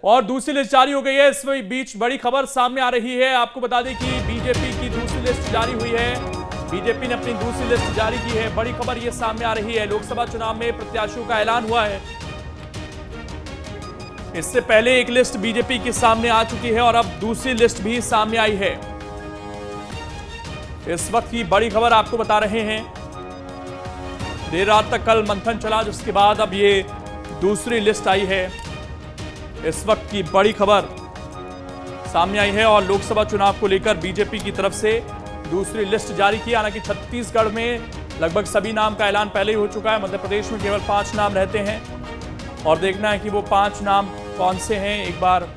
और दूसरी लिस्ट जारी हो गई है। इस बीच बड़ी खबर सामने आ रही है। आपको बता दें कि बीजेपी की दूसरी लिस्ट जारी हुई है। बीजेपी ने अपनी दूसरी लिस्ट जारी की है। बड़ी खबर यह सामने आ रही है, लोकसभा चुनाव में प्रत्याशियों का ऐलान हुआ है। इससे पहले एक लिस्ट बीजेपी के सामने आ चुकी है और अब दूसरी लिस्ट भी सामने आई है। इस वक्त की बड़ी खबर आपको बता रहे हैं। देर रात तक कल मंथन चला, जिसके बाद अब ये दूसरी लिस्ट आई है। इस वक्त की बड़ी खबर सामने आई है और लोकसभा चुनाव को लेकर बीजेपी की तरफ से दूसरी लिस्ट जारी की। हालांकि छत्तीसगढ़ में लगभग सभी नाम का ऐलान पहले ही हो चुका है। मध्य प्रदेश में केवल 5 नाम रहते हैं और देखना है कि वो 5 नाम कौन से हैं। एक बार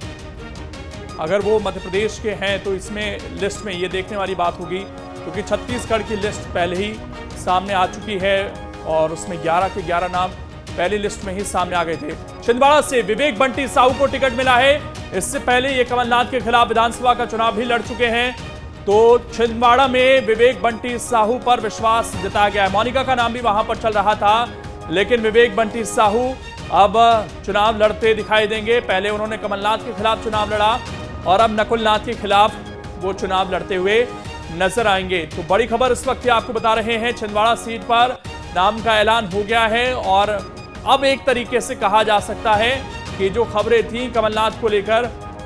अगर वो मध्य प्रदेश के हैं तो इसमें लिस्ट में ये देखने वाली बात होगी, क्योंकि छत्तीसगढ़ की लिस्ट पहले ही सामने आ चुकी है और उसमें 11 के 11 नाम पहली लिस्ट में ही सामने आ गए थे। छिंदवाड़ा से विवेक बंटी साहू को टिकट मिला है। इससे पहले ये कमलनाथ के खिलाफ विधानसभा का चुनाव भी लड़ चुके हैं। तो छिंदवाड़ा में विवेक बंटी साहू पर विश्वास जताया गया है। मोनिका का नाम भी वहां पर चल रहा था, लेकिन विवेक बंटी साहू अब चुनाव लड़ते दिखाई देंगे। पहले उन्होंने कमलनाथ के खिलाफ चुनाव लड़ा और अब नकुलनाथ के खिलाफ वो चुनाव लड़ते हुए नजर आएंगे। तो बड़ी खबर इस वक्त आपको बता रहे हैं, छिंदवाड़ा सीट पर नाम का ऐलान हो गया है और अब एक तरीके से कहा जा सकता है कि जो खबरें थी कमलनाथ को लेकर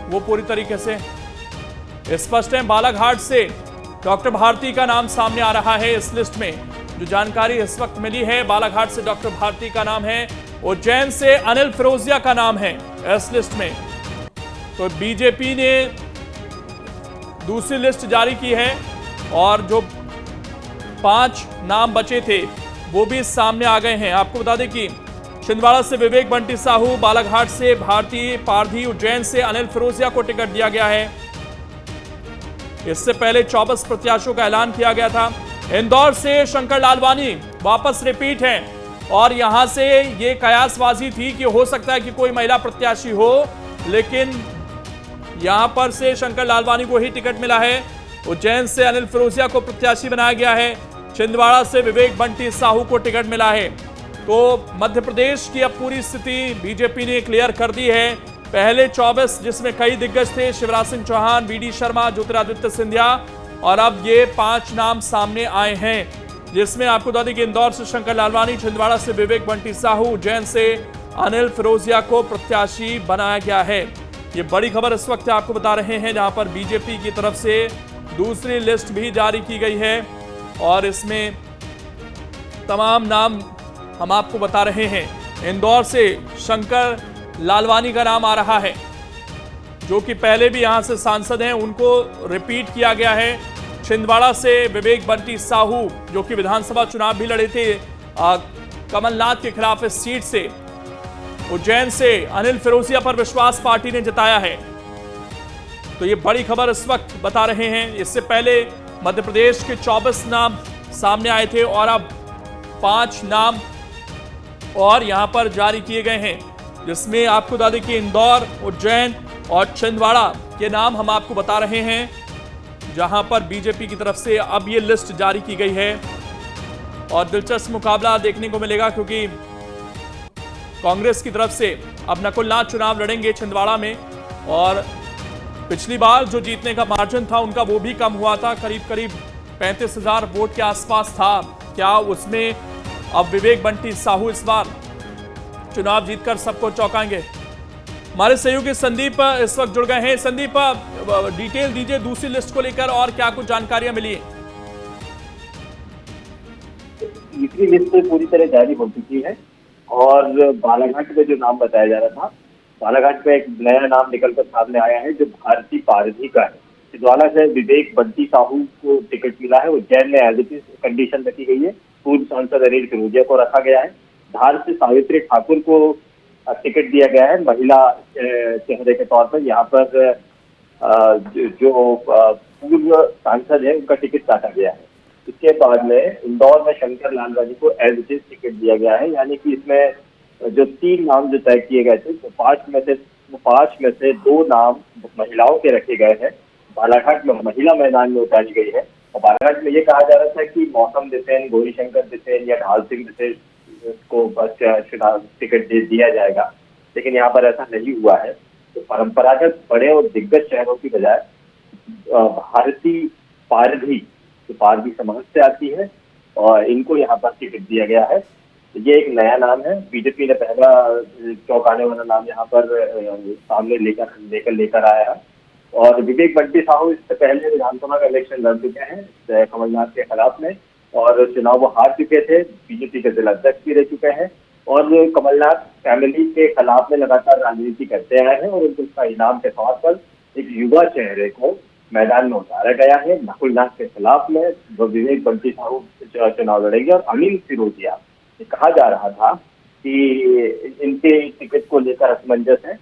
वो पूरी तरीके से स्पष्ट है। बालाघाट से डॉक्टर भारती का नाम सामने आ रहा है इस लिस्ट में। जो जानकारी इस वक्त मिली है, बालाघाट से डॉक्टर भारती का नाम है। उज्जैन से अनिल फिरोजिया का नाम है इस लिस्ट में। तो बीजेपी ने दूसरी लिस्ट जारी की है और जो 5 नाम बचे थे वो भी सामने आ गए हैं। आपको बता दें कि छिंदवाड़ा से विवेक बंटी साहू, बालाघाट से भारती पारधी, उज्जैन से अनिल फिरोजिया को टिकट दिया गया है। इससे पहले 24 प्रत्याशियों का ऐलान किया गया था। इंदौर से शंकर लालवानी वापस रिपीट हैं और यहां से ये कयासबाजी थी कि हो सकता है कि कोई महिला प्रत्याशी हो, लेकिन यहां पर से शंकर लालवानी को ही टिकट मिला है। उज्जैन से अनिल फिरोजिया को प्रत्याशी बनाया गया है। छिंदवाड़ा से विवेक बंटी साहू को टिकट मिला है। तो मध्य प्रदेश की अब पूरी स्थिति बीजेपी ने क्लियर कर दी है। पहले 24 जिसमें कई दिग्गज थे, शिवराज सिंह चौहान, वीडी शर्मा, ज्योतिरादित्य सिंधिया, और अब ये 5 नाम सामने आए हैं, जिसमें आपको बता दें कि इंदौर से शंकर लालवानी, छिंदवाड़ा से विवेक बंटी साहू, उज्जैन से अनिल फिरोजिया को प्रत्याशी बनाया गया है। ये बड़ी खबर इस वक्त आपको बता रहे हैं, जहां पर बीजेपी की तरफ से दूसरी लिस्ट भी जारी की गई है और इसमें तमाम नाम हम आपको बता रहे हैं। इंदौर से शंकर लालवानी का नाम आ रहा है, जो कि पहले भी यहां से सांसद हैं, उनको रिपीट किया गया है। छिंदवाड़ा से विवेक बंटी साहू, जो कि विधानसभा चुनाव भी लड़े थे कमलनाथ के खिलाफ इस सीट से। उज्जैन से अनिल फिरोजिया पर विश्वास पार्टी ने जताया है। तो ये बड़ी खबर इस वक्त बता रहे हैं। इससे पहले मध्य प्रदेश के 24 नाम सामने आए थे और अब 5 नाम और यहां पर जारी किए गए हैं, जिसमें आपको बता दें कि इंदौर, उज्जैन और छिंदवाड़ा के नाम हम आपको बता रहे हैं, जहां पर बीजेपी की तरफ से अब ये लिस्ट जारी की गई है। और दिलचस्प मुकाबला देखने को मिलेगा, क्योंकि कांग्रेस की तरफ से अब नकुलनाथ चुनाव लड़ेंगे छिंदवाड़ा में और पिछली बार जो जीतने का मार्जिन था उनका वो भी कम हुआ था, करीब करीब 35,000 वोट के आसपास था। क्या उसमें अब विवेक बंटी साहू इस बार चुनाव जीतकर सबको चौंकाएंगे? हमारे सहयोगी संदीप इस वक्त जुड़ गए हैं। संदीप, डिटेल दीजिए दूसरी लिस्ट को लेकर और क्या कुछ जानकारियां मिली है? तीसरी लिस्ट पूरी तरह जारी हो चुकी है और बालाघाट में जो नाम बताया जा रहा था, बालाघाट में एक नया नाम निकलकर सामने आया है जो भारती पारधी का है। छिंदवाड़ा से विवेक बंटी साहू को टिकट मिला है। उज्जैन में एज इट इज कंडीशन रखी गई है, पूर्व सांसद अनिल फिरोजिया को रखा गया है। धार से सावित्री ठाकुर को टिकट दिया गया है महिला चेहरे के तौर पर। यहाँ पर जो पूर्व सांसद है उनका टिकट काटा गया है। इसके बाद में इंदौर में शंकर लालवानी को एज इट इज टिकट दिया गया है, यानी कि इसमें जो 3 नाम जो तय किए गए थे वो 5 में से 2 नाम महिलाओं के रखे गए हैं। बालाघाट में महिला मैदान में उतारी गई है और बालाघाट में ये कहा जा रहा था कि मौसम बिसेन, गौरीशंकर बिसेन या ढाल सिंह बिसेन को बस चुनाव टिकट दिया जाएगा, लेकिन यहाँ पर ऐसा नहीं हुआ है। तो परंपरागत बड़े और दिग्गज शहरों की बजाय भारतीय पारधी, जो पारधी समाज से आती है, और इनको यहाँ पर टिकट दिया गया है। ये एक नया नाम है। बीजेपी ने पहला चौंकाने वाला नाम यहाँ पर सामने लेकर आया है। और विवेक बंटी साहू इससे पहले विधानसभा का इलेक्शन लड़ चुके हैं कमलनाथ के खिलाफ में, और चुनाव वो हार चुके थे। बीजेपी के जिला अध्यक्ष भी रह चुके हैं, और कमलनाथ फैमिली के खिलाफ में लगातार राजनीति करते आए हैं, और उनको उसका इनाम के तौर पर एक युवा चेहरे को मैदान में उतारा गया है। नकुलनाथ के खिलाफ में वो विवेक बंटी साहू चुनाव लड़ेंगे। और अनिल फिरोजिया, कहा जा रहा था कि इनके टिकट को लेकर असमंजस है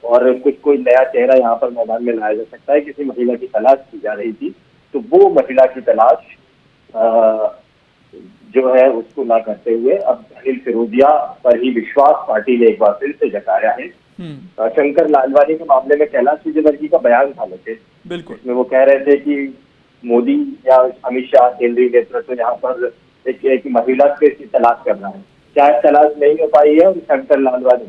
और कोई नया चेहरा यहाँ पर मैदान में लाया जा सकता है। किसी महिला की तलाश की जा रही थी, तो वो महिला की तलाश जो है उसको ना करते हुए अब अनिल फिरोजिया पर ही विश्वास पार्टी ने एक बार फिर से जताया है। शंकर लालवानी के मामले में कैलाश विजयवर्गीय का बयान था लेकिन बिल्कुल, इसमें वो कह रहे थे कि मोदी या अमित शाह केंद्रीय नेतृत्व यहाँ पर एक महिला के तलाश कर रहा है। क्या तलाश नहीं हो पाई है? और शंकर लालवानी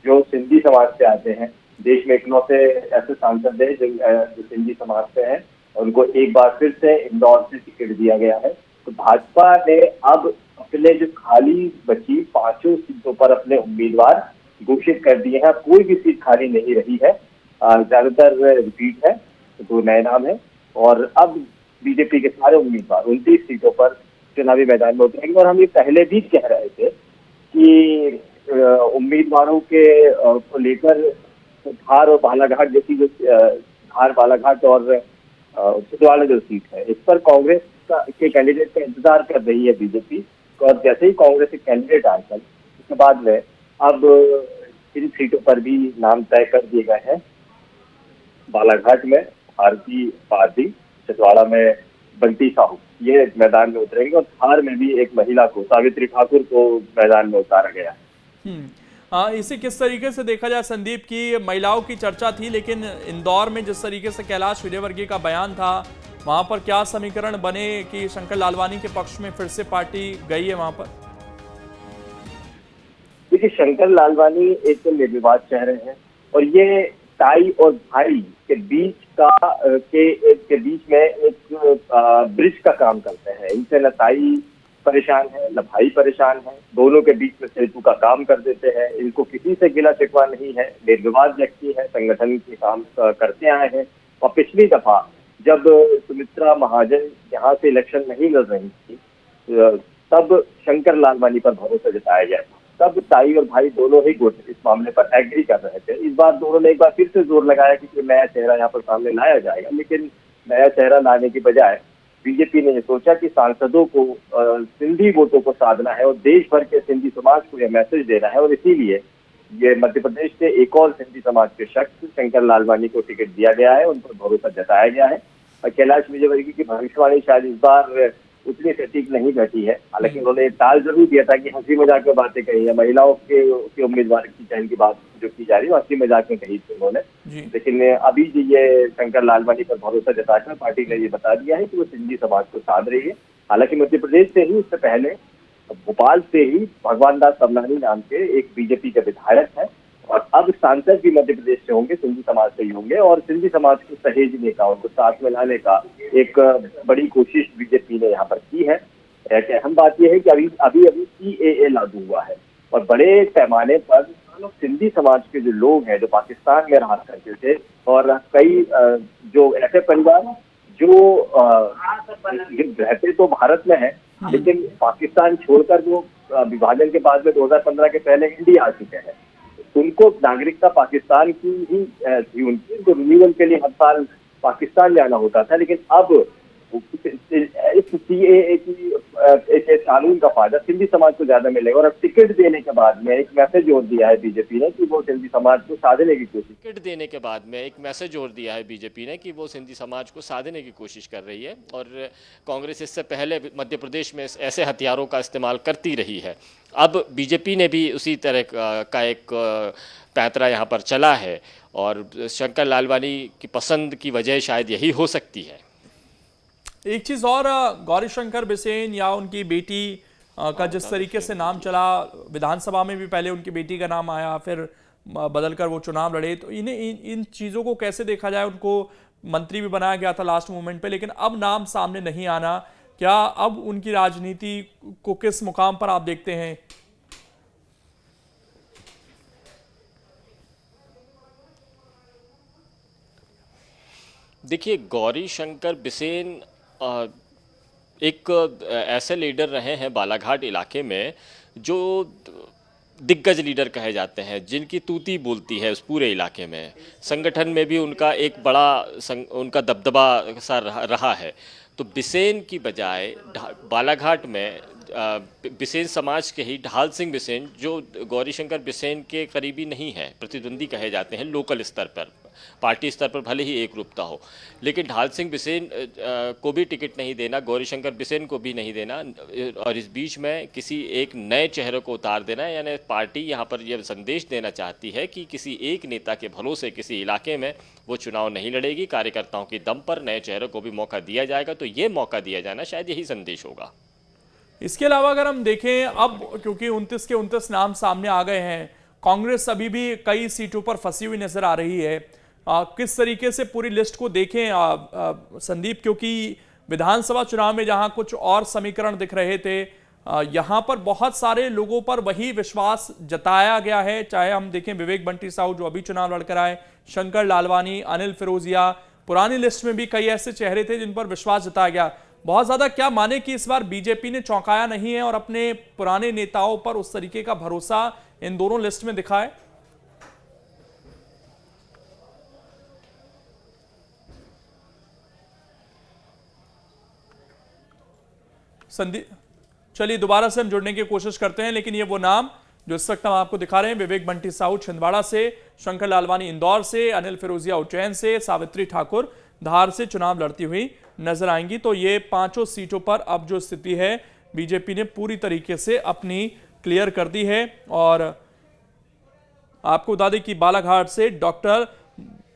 जो सिंधी समाज से आते हैं, देश में इकलौते ऐसे सांसद है जो सिंधी समाज से हैं, उनको एक बार फिर से इंदौर से टिकट दिया गया है। तो भाजपा ने अब अपने जो खाली बची 5 सीटों पर अपने उम्मीदवार घोषित कर दिए हैं। कोई भी सीट खाली नहीं रही है, ज्यादातर रिपीट है, तो नए नाम है। और अब बीजेपी के सारे उम्मीदवार 29 सीटों पर चुनावी मैदान में उतरेंगे। और हम ये पहले भी कह रहे थे कि उम्मीदवारों के को लेकर धार और बालाघाट जैसी जो धार, बालाघाट और छिंदवाड़ा जो सीट है, इस पर कांग्रेस के कैंडिडेट का इंतजार कर रही है बीजेपी। और जैसे ही कांग्रेस के कैंडिडेट आए कल, उसके बाद में अब इन सीटों पर भी नाम तय कर दिए गए हैं। बालाघाट में भारती पारधी, छिंदवाड़ा में बंटी साहू ये मैदान में उतरेंगे, और धार में भी एक महिला को, सावित्री ठाकुर को मैदान में उतारा गया है। इसे किस तरीके से देखा जाए संदीप की महिलाओं की चर्चा थी, लेकिन इंदौर में जिस तरीके से कैलाश विजयवर्गीय का बयान था, वहां पर क्या समीकरण बने कि शंकर लालवानी के पक्ष में फिर से पार्टी गई है वहां पर? देखिए, शंकर लालवानी एक तो निर्विवाद चेहरे हैं, और ये ताई और भाई के बीच के बीच में एक ब्रिज का काम करते हैं। इनसे न ताई परेशान है न भाई परेशान है, दोनों के बीच में सेतु का काम कर देते हैं। इनको किसी से गिला शिकवा नहीं है, निर्विवाद व्यक्ति है, संगठन के काम करते आए हैं। और पिछली दफा जब सुमित्रा महाजन यहाँ से इलेक्शन नहीं लड़ रही थी, तब शंकर लालवानी पर भरोसा जताया गया था। तब ताई और भाई दोनों ही गुट इस मामले पर एग्री कर रहे थे। इस बार दोनों ने एक बार फिर से जोर लगाया कि कोई नया चेहरा यहाँ पर सामने लाया जाएगा, लेकिन नया चेहरा लाने की बजाय बीजेपी ने ये सोचा कि सांसदों को सिंधी वोटों को साधना है और देश भर के सिंधी समाज को यह मैसेज देना है, और इसीलिए ये मध्य प्रदेश से एक और सिंधी समाज के शख्स शंकर लालवानी को टिकट दिया गया है, उन पर भरोसा जताया गया है। और कैलाश विजयवर्गीय की भविष्यवाणी शायद इस बार उतनी सटीक नहीं बैठी है, हालांकि उन्होंने टाल जरूर दिया था कि हंसी मजाक में बातें कही है। महिलाओं के उम्मीदवार की चयन की बात जो की जा रही है हंसी मजाक में कही थी उन्होंने, लेकिन अभी जो ये शंकर लालवानी पर भरोसा जताकर पार्टी ने ये बता दिया है कि वो सिंधी समाज को साध रही है। हालांकि मध्य प्रदेश से ही, इससे पहले भोपाल से ही भगवान दास सबलानी नाम के एक बीजेपी के विधायक है, और अब सांसद भी मध्य प्रदेश से होंगे, सिंधी समाज से ही होंगे। और सिंधी समाज को सहेजने का, उनको साथ में लाने का एक बड़ी कोशिश बीजेपी ने यहाँ पर की है। एक अहम बात यह है कि अभी CAA लागू हुआ है, और बड़े पैमाने पर सिंधी समाज के जो लोग हैं, जो पाकिस्तान में रहा करते थे, और कई जो ऐसे परिवार जो रहते तो भारत में है, लेकिन पाकिस्तान छोड़कर जो विभाजन के बाद में 2015 के पहले इंडिया आ चुके हैं, उनको नागरिकता पाकिस्तान की ही थी उनकी, तो रिन्यूअल के लिए हर साल पाकिस्तान जाना होता था। लेकिन अब इस CAA की इस कानून का फायदा सिंधी समाज को ज्यादा मिलेगा, और अब टिकट देने के बाद में एक मैसेज जोर दिया है बीजेपी ने कि वो सिंधी समाज को साधने की कोशिश, टिकट देने के बाद में एक मैसेज जोर दिया है बीजेपी ने कि वो सिंधी समाज को साधने की कोशिश कर रही है। और कांग्रेस इससे पहले मध्य प्रदेश में ऐसे हथियारों का इस्तेमाल करती रही है। अब बीजेपी ने भी उसी तरह का एक पैंतरा यहाँ पर चला है, और शंकर लालवानी की पसंद की वजह शायद यही हो सकती है। एक चीज और, गौरीशंकर बिसेन या उनकी बेटी का जिस तरीके से नाम चला, विधानसभा में भी पहले उनकी बेटी का नाम आया, फिर बदलकर वो चुनाव लड़े, तो इन्हें इन चीज़ों को कैसे देखा जाए? उनको मंत्री भी बनाया गया था लास्ट मोमेंट पे, लेकिन अब नाम सामने नहीं आना, क्या अब उनकी राजनीति को किस मुकाम पर आप देखते हैं? देखिए, गौरी शंकर बिसेन एक ऐसे लीडर रहे हैं बालाघाट इलाके में जो दिग्गज लीडर कहे जाते हैं, जिनकी तूती बोलती है उस पूरे इलाके में। संगठन में भी उनका एक बड़ा उनका दबदबा सा रहा है। तो बिसेन की बजाय बालाघाट में बिसेन समाज के ही ढाल सिंह बिसेन, जो गौरीशंकर बिसेन के करीबी नहीं है, प्रतिद्वंदी कहे जाते हैं लोकल स्तर पर, पार्टी स्तर पर भले ही एक रूपता हो, लेकिन ढाल सिंह बिसेन को भी टिकट नहीं देना, गौरीशंकर बिसेन को भी नहीं देना, और इस बीच में किसी एक नए चेहरे को उतार देना। यानी पार्टी यहाँ पर यह संदेश देना चाहती है कि किसी एक नेता के भरोसे किसी इलाके में वो चुनाव नहीं लड़ेगी, कार्यकर्ताओं की दम पर नए चेहरे को भी मौका दिया जाएगा। तो ये मौका दिया जाना शायद यही संदेश होगा। इसके अलावा अगर हम देखें, अब क्योंकि 29 के 29 नाम सामने आ गए हैं, कांग्रेस अभी भी कई सीटों पर फंसी हुई नजर आ रही है। किस तरीके से पूरी लिस्ट को देखें संदीप, क्योंकि विधानसभा चुनाव में जहां कुछ और समीकरण दिख रहे थे, यहां पर बहुत सारे लोगों पर वही विश्वास जताया गया है। चाहे हम देखें विवेक बंटी साहू जो अभी चुनाव लड़कर आए, शंकर लालवानी, अनिल फिरोजिया, पुरानी लिस्ट में भी कई ऐसे चेहरे थे जिन पर विश्वास जताया गया। बहुत ज्यादा क्या माने कि इस बार बीजेपी ने चौंकाया नहीं है और अपने पुराने नेताओं पर उस तरीके का भरोसा इन दोनों लिस्ट में दिखा है? संदीप, चलिए दोबारा से हम जुड़ने की कोशिश करते हैं, लेकिन ये वो नाम जो इस वक्त हम आपको दिखा रहे हैं, विवेक बंटी साहू छिंदवाड़ा से, शंकर लालवानी इंदौर से, अनिल फिरोजिया उज्जैन से, सावित्री ठाकुर धार से चुनाव लड़ती हुई नजर आएंगी। तो ये पांचों सीटों पर अब जो स्थिति है, बीजेपी ने पूरी तरीके से अपनी क्लियर कर दी है। और आपको बता दें कि बालाघाट से डॉक्टर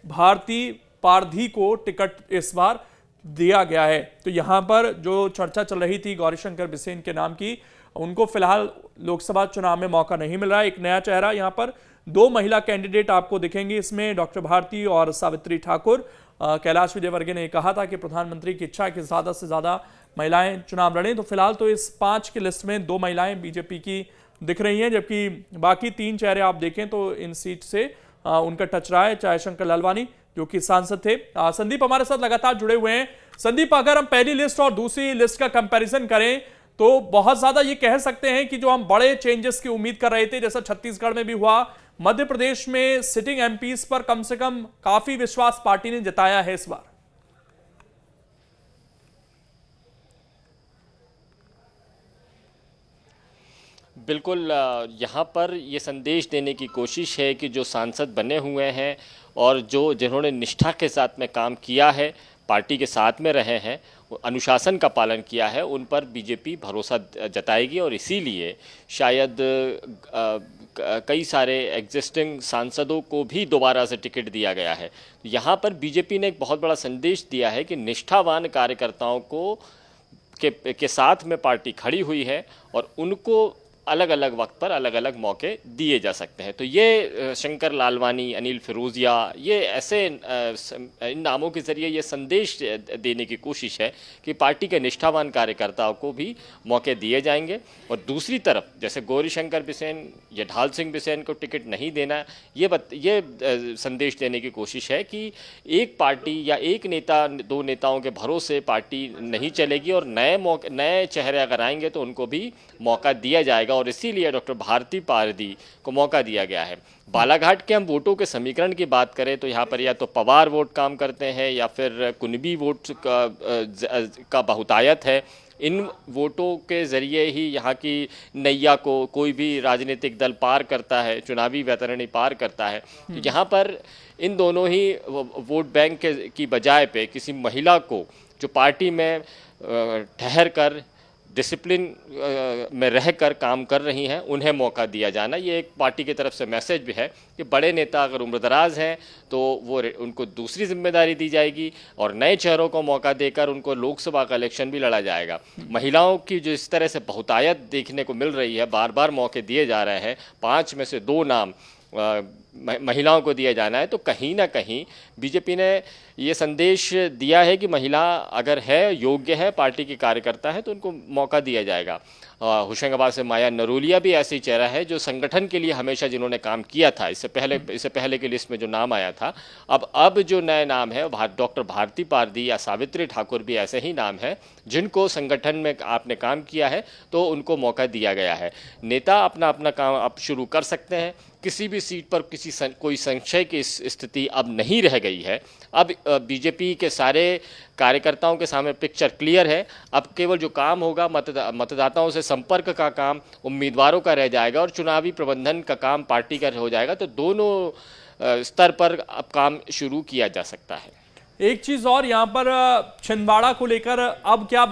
भारती पारधी को टिकट इस बार दिया गया है। तो यहां पर जो चर्चा चल रही थी गौरीशंकर बिसेन के नाम की, उनको फिलहाल लोकसभा चुनाव में मौका नहीं मिल रहा है। एक नया चेहरा, यहां पर दो महिला कैंडिडेट आपको दिखेंगे, इसमें डॉक्टर भारती और सावित्री ठाकुर। कैलाश विजयवर्गीय ने कहा था कि प्रधानमंत्री की इच्छा है कि ज्यादा से ज्यादा महिलाएं चुनाव लड़ें। तो फिलहाल तो इस 5 की लिस्ट में 2 महिलाएं बीजेपी की दिख रही हैं, जबकि बाकी 3 चेहरे आप देखें तो इन सीट से उनका टच रहा है, चाहे शंकर लालवानी जो कि सांसद थे। संदीप हमारे साथ लगातार जुड़े हुए हैं। संदीप, अगर हम पहली लिस्ट और दूसरी लिस्ट का कंपैरिजन करें तो बहुत ज्यादा ये कह सकते हैं कि जो हम बड़े चेंजेस की उम्मीद कर रहे थे, जैसा छत्तीसगढ़ में भी हुआ, मध्य प्रदेश में सिटिंग एमपीज पर कम से कम काफी विश्वास पार्टी ने जताया है इस बार। बिल्कुल, यहाँ पर ये संदेश देने की कोशिश है कि जो सांसद बने हुए हैं और जिन्होंने निष्ठा के साथ में काम किया है, पार्टी के साथ में रहे हैं, अनुशासन का पालन किया है, उन पर बीजेपी भरोसा जताएगी। और इसीलिए शायद कई सारे एग्जिस्टिंग सांसदों को भी दोबारा से टिकट दिया गया है। यहाँ पर बीजेपी ने एक बहुत बड़ा संदेश दिया है कि निष्ठावान कार्यकर्ताओं को के साथ में पार्टी खड़ी हुई है और उनको अलग अलग वक्त पर अलग अलग मौके दिए जा सकते हैं। तो ये शंकर लालवानी, अनिल फिरोजिया, ये ऐसे इन नामों के ज़रिए ये संदेश देने की कोशिश है कि पार्टी के निष्ठावान कार्यकर्ताओं को भी मौके दिए जाएंगे। और दूसरी तरफ जैसे गौरीशंकर बिसेन या ढाल सिंह बिसेन को टिकट नहीं देना, ये संदेश देने की कोशिश है कि एक पार्टी या एक नेता, 2 नेताओं के भरोसे पार्टी नहीं चलेगी और नए चेहरे अगर आएंगे तो उनको भी मौका दिया जाएगा। और इसीलिए डॉक्टर भारती पारधी को मौका दिया गया है। बालाघाट के हम वोटों के समीकरण की बात करें तो यहाँ पर या तो पवार वोट काम करते हैं या फिर कुनबी वोट का बहुतायत है। इन वोटों के ज़रिए ही यहाँ की नैया को कोई भी राजनीतिक दल पार करता है, चुनावी वैतरणी पार करता है। तो यहाँ पर इन दोनों ही वोट बैंक की बजाय पे किसी महिला को जो पार्टी में ठहर कर डिसिप्लिन में रहकर काम कर रही हैं, उन्हें मौका दिया जाना, ये एक पार्टी की तरफ से मैसेज भी है कि बड़े नेता अगर उम्रदराज हैं तो उनको दूसरी जिम्मेदारी दी जाएगी और नए चेहरों को मौका देकर उनको लोकसभा का इलेक्शन भी लड़ा जाएगा। महिलाओं की जो इस तरह से बहुतायत देखने को मिल रही है, बार बार मौके दिए जा रहे हैं, 5 में से 2 नाम महिलाओं को दिया जाना है, तो कहीं ना कहीं बीजेपी ने ये संदेश दिया है कि महिला अगर है, योग्य है, पार्टी की कार्यकर्ता है, तो उनको मौका दिया जाएगा। होशंगाबाद से माया नरोलिया भी ऐसी चेहरा है जो संगठन के लिए हमेशा जिन्होंने काम किया था, इससे पहले की लिस्ट में जो नाम आया था। अब जो नए नाम है डॉक्टर भारती पारदी या सावित्री ठाकुर भी ऐसे ही नाम है जिनको संगठन में आपने काम किया है, तो उनको मौका दिया गया है। नेता अपना अपना काम अब शुरू कर सकते हैं। किसी भी सीट पर कोई संशय की स्थिति अब नहीं रह गई है। अब बीजेपी के सारे कार्यकर्ताओं के सामने पिक्चर क्लियर है। अब केवल जो काम होगा मतदाताओं से संपर्क का काम उम्मीदवारों का रह जाएगा और चुनावी प्रबंधन का काम पार्टी का हो जाएगा। तो दोनों स्तर पर अब काम शुरू किया जा सकता है। एक चीज और यहाँ पर छिंदवाड़ा को लेकर अब क्या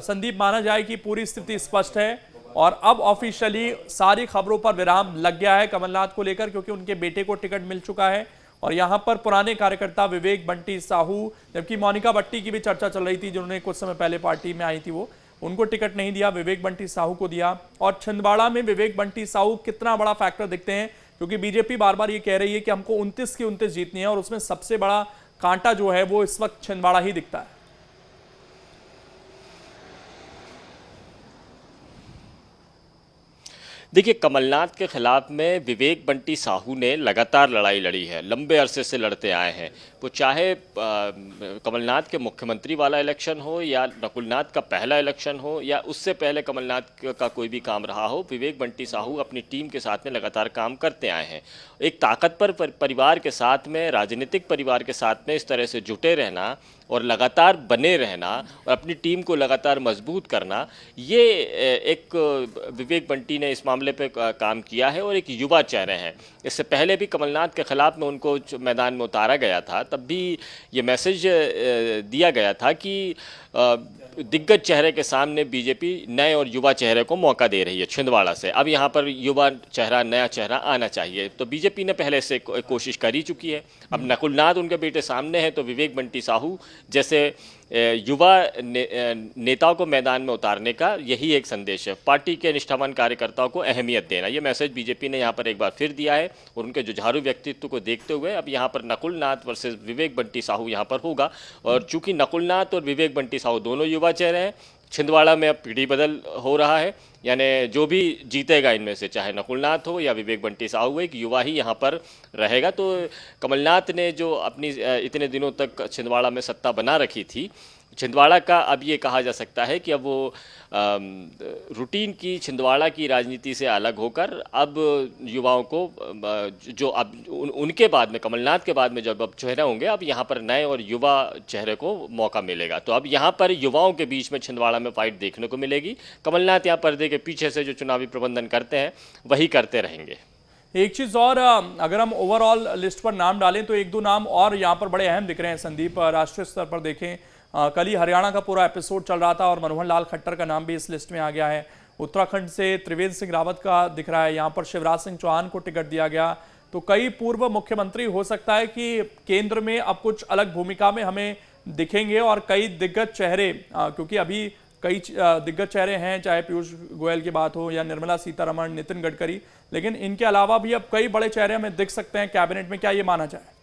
संदीप माना जाए कि पूरी स्थिति स्पष्ट है और अब ऑफिशियली सारी खबरों पर विराम लग गया है कमलनाथ को लेकर, क्योंकि उनके बेटे को टिकट मिल चुका है और यहाँ पर पुराने कार्यकर्ता विवेक बंटी साहू, जबकि मोनिका भट्टी की भी चर्चा चल रही थी जिन्होंने कुछ समय पहले पार्टी में आई थी, वो उनको टिकट नहीं दिया, विवेक बंटी साहू को दिया। और छिंदवाड़ा में विवेक बंटी साहू कितना बड़ा फैक्टर दिखते हैं, क्योंकि बीजेपी बार बार ये कह रही है कि हमको 29 की 29 जीतनी है और उसमें सबसे बड़ा कांटा जो है वो इस वक्त छिंदवाड़ा ही दिखता है। देखिए, कमलनाथ के खिलाफ में विवेक बंटी साहू ने लगातार लड़ाई लड़ी है, लंबे अरसे से लड़ते आए हैं। वो चाहे कमलनाथ के मुख्यमंत्री वाला इलेक्शन हो या नकुलनाथ का पहला इलेक्शन हो या उससे पहले कमलनाथ का कोई भी काम रहा हो, विवेक बंटी साहू अपनी टीम के साथ में लगातार काम करते आए हैं। एक ताकतवर परिवार के साथ में, राजनीतिक परिवार के साथ में इस तरह से जुटे रहना और लगातार बने रहना और अपनी टीम को लगातार मजबूत करना, ये एक विवेक बंटी ने इस मामले पे काम किया है और एक युवा चेहरे हैं। इससे पहले भी कमलनाथ के खिलाफ में उनको मैदान में उतारा गया था, तब भी ये मैसेज दिया गया था कि दिग्गज चेहरे के सामने बीजेपी नए और युवा चेहरे को मौका दे रही है छिंदवाड़ा से। अब यहाँ पर युवा चेहरा, नया चेहरा आना चाहिए। तो बीजेपी ने पहले से कोशिश कर ही चुकी है। अब नकुलनाथ उनके बेटे सामने हैं, तो विवेक बंटी साहू जैसे युवा नेताओं को मैदान में उतारने का यही एक संदेश है। पार्टी के निष्ठावान कार्यकर्ताओं को अहमियत देना, ये मैसेज बीजेपी ने यहाँ पर एक बार फिर दिया है। और उनके जुझारू व्यक्तित्व को देखते हुए अब यहाँ पर नकुलनाथ वर्सेस विवेक बंटी साहू यहाँ पर होगा। और चूंकि नकुलनाथ और विवेक बंटी साहू दोनों युवा चेहरे हैं, छिंदवाड़ा में अब पीढ़ी बदल हो रहा है। यानी जो भी जीतेगा इनमें से, चाहे नकुलनाथ हो या विवेक बंटी साहू, एक युवा ही यहाँ पर रहेगा। तो कमलनाथ ने जो अपनी इतने दिनों तक छिंदवाड़ा में सत्ता बना रखी थी, छिंदवाड़ा का अब ये कहा जा सकता है कि अब वो रूटीन की छिंदवाड़ा की राजनीति से अलग होकर अब युवाओं को जो अब उनके बाद में, कमलनाथ के बाद में जब अब चेहरे होंगे, अब यहाँ पर नए और युवा चेहरे को मौका मिलेगा। तो अब यहाँ पर युवाओं के बीच में छिंदवाड़ा में फाइट देखने को मिलेगी। कमलनाथ यहाँ पर्दे के पीछे से जो चुनावी प्रबंधन करते हैं वही करते रहेंगे। एक चीज और, अगर हम ओवरऑल लिस्ट पर नाम डालें तो एक दो नाम और यहाँ पर बड़े अहम दिख रहे हैं संदीप। राष्ट्रीय स्तर पर देखें, कल ही हरियाणा का पूरा एपिसोड चल रहा था और मनोहर लाल खट्टर का नाम भी इस लिस्ट में आ गया है। उत्तराखंड से त्रिवेंद्र सिंह रावत का दिख रहा है, यहाँ पर शिवराज सिंह चौहान को टिकट दिया गया। तो कई पूर्व मुख्यमंत्री हो सकता है कि केंद्र में अब कुछ अलग भूमिका में हमें दिखेंगे और कई दिग्गज चेहरे, क्योंकि अभी कई दिग्गज चेहरे हैं, चाहे पीयूष गोयल की बात हो या निर्मला सीतारमण, नितिन गडकरी, लेकिन इनके अलावा भी अब कई बड़े चेहरे हमें दिख सकते हैं कैबिनेट में। क्या ये माना जाए?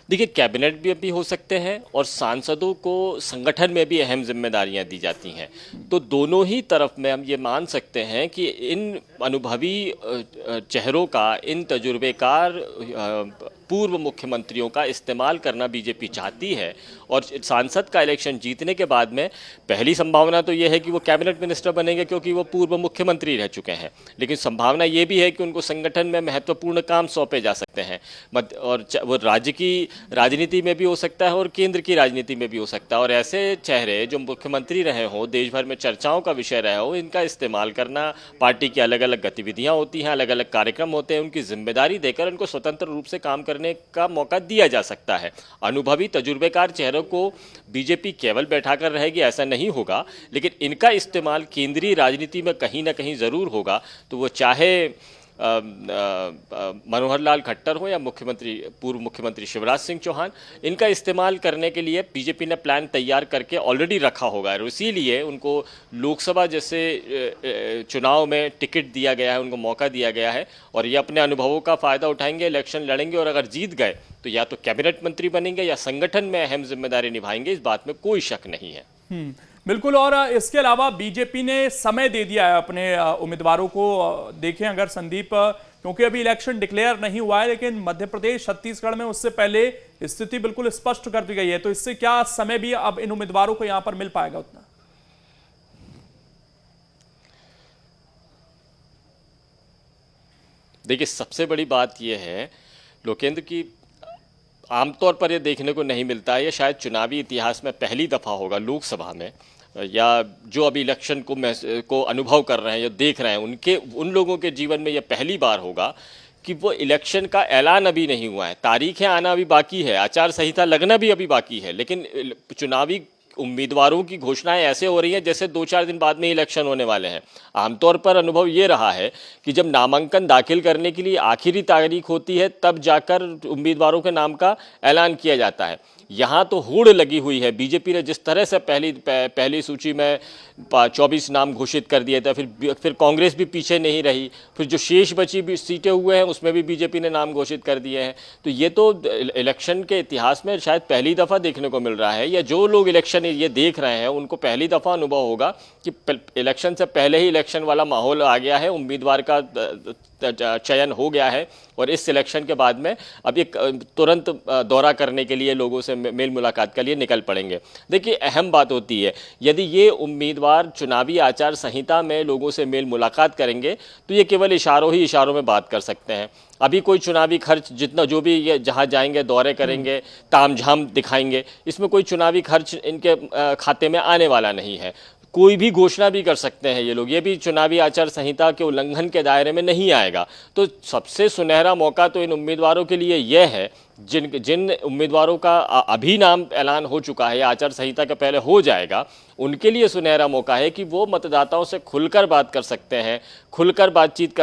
देखिए, कैबिनेट भी अभी हो सकते हैं और सांसदों को संगठन में भी अहम जिम्मेदारियां दी जाती हैं। तो दोनों ही तरफ में हम ये मान सकते हैं कि इन अनुभवी चेहरों का, इन तजुर्बेकार पूर्व मुख्यमंत्रियों का इस्तेमाल करना बीजेपी चाहती है। और सांसद का इलेक्शन जीतने के बाद में पहली संभावना तो ये है कि वो कैबिनेट मिनिस्टर बनेंगे, क्योंकि वो पूर्व मुख्यमंत्री रह चुके हैं। लेकिन संभावना ये भी है कि उनको संगठन में महत्वपूर्ण काम सौंपे जा सकते हैं। और वो राज्य की राजनीति में भी हो सकता है और केंद्र की राजनीति में भी हो सकता है। और ऐसे चेहरे जो मुख्यमंत्री रहे हों, देश भर में चर्चाओं का विषय रहे हो, इनका इस्तेमाल करना, पार्टी की अलग अलग गतिविधियाँ होती हैं, अलग अलग कार्यक्रम होते हैं, उनकी जिम्मेदारी देकर उनको स्वतंत्र रूप से काम करने का मौका दिया जा सकता है। अनुभवी तजुर्बेकार चेहरों को बीजेपी केवल बैठाकर रहेगी ऐसा नहीं होगा, लेकिन इनका इस्तेमाल केंद्रीय राजनीति में कहीं ना कहीं ज़रूर होगा। तो वो चाहे मनोहर लाल खट्टर हो या पूर्व मुख्यमंत्री शिवराज सिंह चौहान, इनका इस्तेमाल करने के लिए बीजेपी ने प्लान तैयार करके ऑलरेडी रखा होगा और इसीलिए उनको लोकसभा जैसे चुनाव में टिकट दिया गया है, उनको मौका दिया गया है और ये अपने अनुभवों का फ़ायदा उठाएंगे, इलेक्शन लड़ेंगे और अगर जीत गए तो या तो कैबिनेट मंत्री बनेंगे या संगठन में अहम जिम्मेदारी निभाएंगे, इस बात में कोई शक नहीं है। बिल्कुल। और इसके अलावा बीजेपी ने समय दे दिया है अपने उम्मीदवारों को। देखें अगर संदीप, क्योंकि अभी इलेक्शन डिक्लेयर नहीं हुआ है, लेकिन मध्य प्रदेश छत्तीसगढ़ में उससे पहले स्थिति बिल्कुल स्पष्ट कर दी गई है, तो इससे क्या समय भी अब इन उम्मीदवारों को यहां पर मिल पाएगा उतना? देखिए, सबसे बड़ी बात यह है लोकेंद्र की आमतौर पर यह देखने को नहीं मिलता है, यह शायद चुनावी इतिहास में पहली दफ़ा होगा लोकसभा में या जो अभी इलेक्शन को अनुभव कर रहे हैं या देख रहे हैं उन लोगों के जीवन में यह पहली बार होगा कि वो इलेक्शन का ऐलान अभी नहीं हुआ है, तारीखें आना अभी बाकी है, आचार संहिता लगना भी अभी बाकी है, लेकिन चुनावी उम्मीदवारों की घोषणाएं ऐसे हो रही हैं जैसे 2-4 दिन बाद में इलेक्शन होने वाले हैं। आमतौर पर अनुभव ये रहा है कि जब नामांकन दाखिल करने के लिए आखिरी तारीख होती है तब जाकर उम्मीदवारों के नाम का ऐलान किया जाता है। यहाँ तो होड़ लगी हुई है। बीजेपी ने जिस तरह से पहली सूची में 24 नाम घोषित कर दिए थे, फिर कांग्रेस भी पीछे नहीं रही, फिर जो शेष बची भी सीटें हुए हैं उसमें भी बीजेपी ने नाम घोषित कर दिए हैं। तो ये तो इलेक्शन के इतिहास में शायद पहली दफ़ा देखने को मिल रहा है, या जो लोग इलेक्शन ये देख रहे हैं उनको पहली दफ़ा अनुभव होगा कि इलेक्शन से पहले ही इलेक्शन वाला माहौल आ गया है, उम्मीदवार का चयन हो गया है और इस सिलेक्शन के बाद में अब ये तुरंत दौरा करने के लिए लोगों से मेल मुलाकात के लिए निकल पड़ेंगे। देखिए, अहम बात होती है यदि ये उम्मीदवार चुनावी आचार संहिता में लोगों से मेल मुलाकात करेंगे तो ये केवल इशारों में बात कर सकते हैं। अभी कोई चुनावी खर्च जितना जो भी ये जहाँ जाएंगे दौरे करेंगे, तामझाम दिखाएंगे, इसमें कोई चुनावी खर्च इनके खाते में आने वाला नहीं है। कोई भी घोषणा भी कर सकते हैं ये लोग, ये भी चुनावी आचार संहिता के उल्लंघन के दायरे में नहीं आएगा। तो सबसे सुनहरा मौका तो इन उम्मीदवारों के लिए यह है जिन उम्मीदवारों का अभी नाम ऐलान हो चुका है या आचार संहिता के पहले हो जाएगा, उनके लिए सुनहरा मौका है कि वो मतदाताओं से खुलकर बात कर सकते हैं, खुलकर बातचीत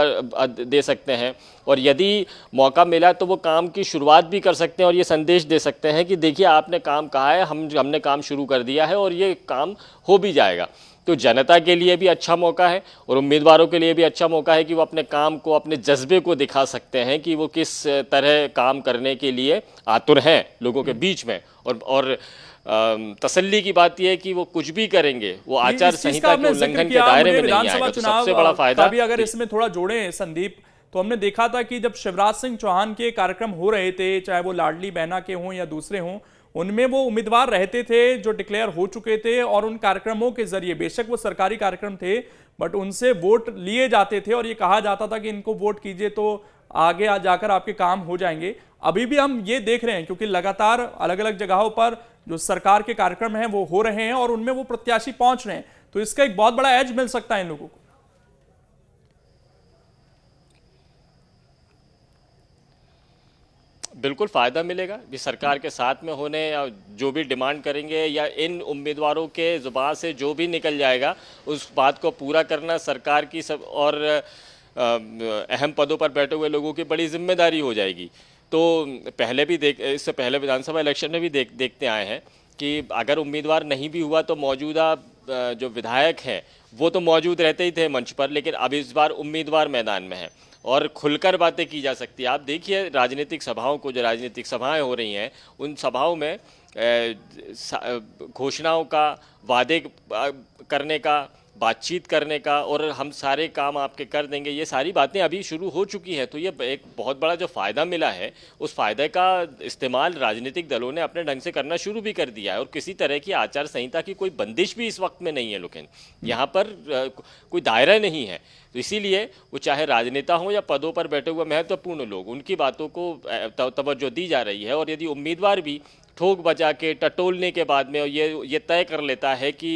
दे सकते हैं और यदि मौका मिला तो वो काम की शुरुआत भी कर सकते हैं और ये संदेश दे सकते हैं कि देखिए आपने काम कहा है, हमने काम शुरू कर दिया है और ये काम हो भी जाएगा। तो जनता के लिए भी अच्छा मौका है और उम्मीदवारों के लिए भी अच्छा मौका है कि वो अपने काम को, अपने जज्बे को दिखा सकते हैं कि वो किस तरह काम करने के लिए आतुर हैं लोगों के बीच में। और तसल्ली की बात यह है कि वो कुछ भी करेंगे वो आचार संहिता के उल्लंघन के दायरे में नहीं आएगा। तो सबसे बड़ा फायदा भी अगर इसमें थोड़ा जोड़ें संदीप, तो हमने देखा था कि जब शिवराज सिंह चौहान के कार्यक्रम हो रहे थे, चाहे वो लाडली बहना के हों या दूसरे हों, उनमें वो उम्मीदवार रहते थे जो डिक्लेयर हो चुके थे और उन कार्यक्रमों के जरिए, बेशक वो सरकारी कार्यक्रम थे, बट उनसे वोट लिए जाते थे और ये कहा जाता था कि इनको वोट कीजिए तो आगे आ जाकर आपके काम हो जाएंगे। अभी भी हम ये देख रहे हैं क्योंकि लगातार अलग अलग जगहों पर जो सरकार के कार्यक्रम हैं वो हो रहे हैं और उनमें वो प्रत्याशी पहुंच रहे हैं, तो इसका एक बहुत बड़ा एज मिल सकता है इन लोगों को। बिल्कुल फ़ायदा मिलेगा कि सरकार के साथ में होने या जो भी डिमांड करेंगे या इन उम्मीदवारों के ज़ुबान से जो भी निकल जाएगा उस बात को पूरा करना सरकार की सब और अहम पदों पर बैठे हुए लोगों की बड़ी जिम्मेदारी हो जाएगी। तो पहले भी इससे पहले विधानसभा इलेक्शन में भी देखते आए हैं कि अगर उम्मीदवार नहीं भी हुआ तो मौजूदा जो विधायक हैं वो तो मौजूद रहते ही थे मंच पर, लेकिन अब इस बार उम्मीदवार मैदान में है और खुलकर बातें की जा सकती है। आप देखिए राजनीतिक सभाओं को, जो राजनीतिक सभाएं हो रही हैं उन सभाओं में घोषणाओं का, वादे करने का, बातचीत करने का और हम सारे काम आपके कर देंगे, ये सारी बातें अभी शुरू हो चुकी हैं। तो ये एक बहुत बड़ा जो फ़ायदा मिला है उस फ़ायदे का इस्तेमाल राजनीतिक दलों ने अपने ढंग से करना शुरू भी कर दिया है और किसी तरह की आचार संहिता की कोई बंदिश भी इस वक्त में नहीं है। लेकिन यहाँ पर कोई दायरा नहीं है, तो इसीलिए वो चाहे राजनेता हों या पदों पर बैठे हुए महत्वपूर्ण लोग, उनकी बातों को तवज्जो दी जा रही है। और यदि उम्मीदवार भी ठोक बजा के टटोलने के बाद में ये तय कर लेता है कि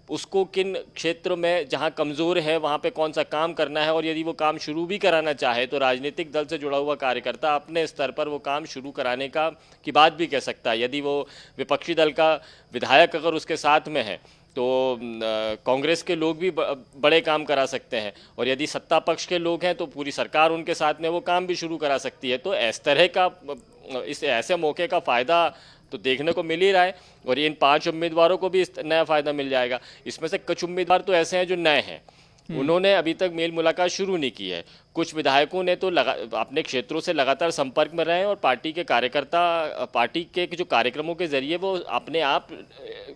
उसको किन क्षेत्रों में जहां कमज़ोर है वहां पे कौन सा काम करना है और यदि वो काम शुरू भी कराना चाहे तो राजनीतिक दल से जुड़ा हुआ कार्यकर्ता अपने स्तर पर वो काम शुरू कराने की बात भी कह सकता है। यदि वो विपक्षी दल का विधायक अगर उसके साथ में है तो कांग्रेस के लोग भी बड़े काम करा सकते हैं, और यदि सत्ता पक्ष के लोग हैं तो पूरी सरकार उनके साथ में वो काम भी शुरू करा सकती है। तो इस तरह का इस ऐसे मौके का फ़ायदा तो देखने को मिल ही रहा है, और इन 5 उम्मीदवारों को भी इस नया फ़ायदा मिल जाएगा। इसमें से कुछ उम्मीदवार तो ऐसे हैं जो नए हैं, उन्होंने अभी तक मेल मुलाकात शुरू नहीं की है। कुछ विधायकों ने तो अपने क्षेत्रों से लगातार संपर्क में रहे हैं, और पार्टी के कार्यकर्ता पार्टी के जो कार्यक्रमों के जरिए वो अपने आप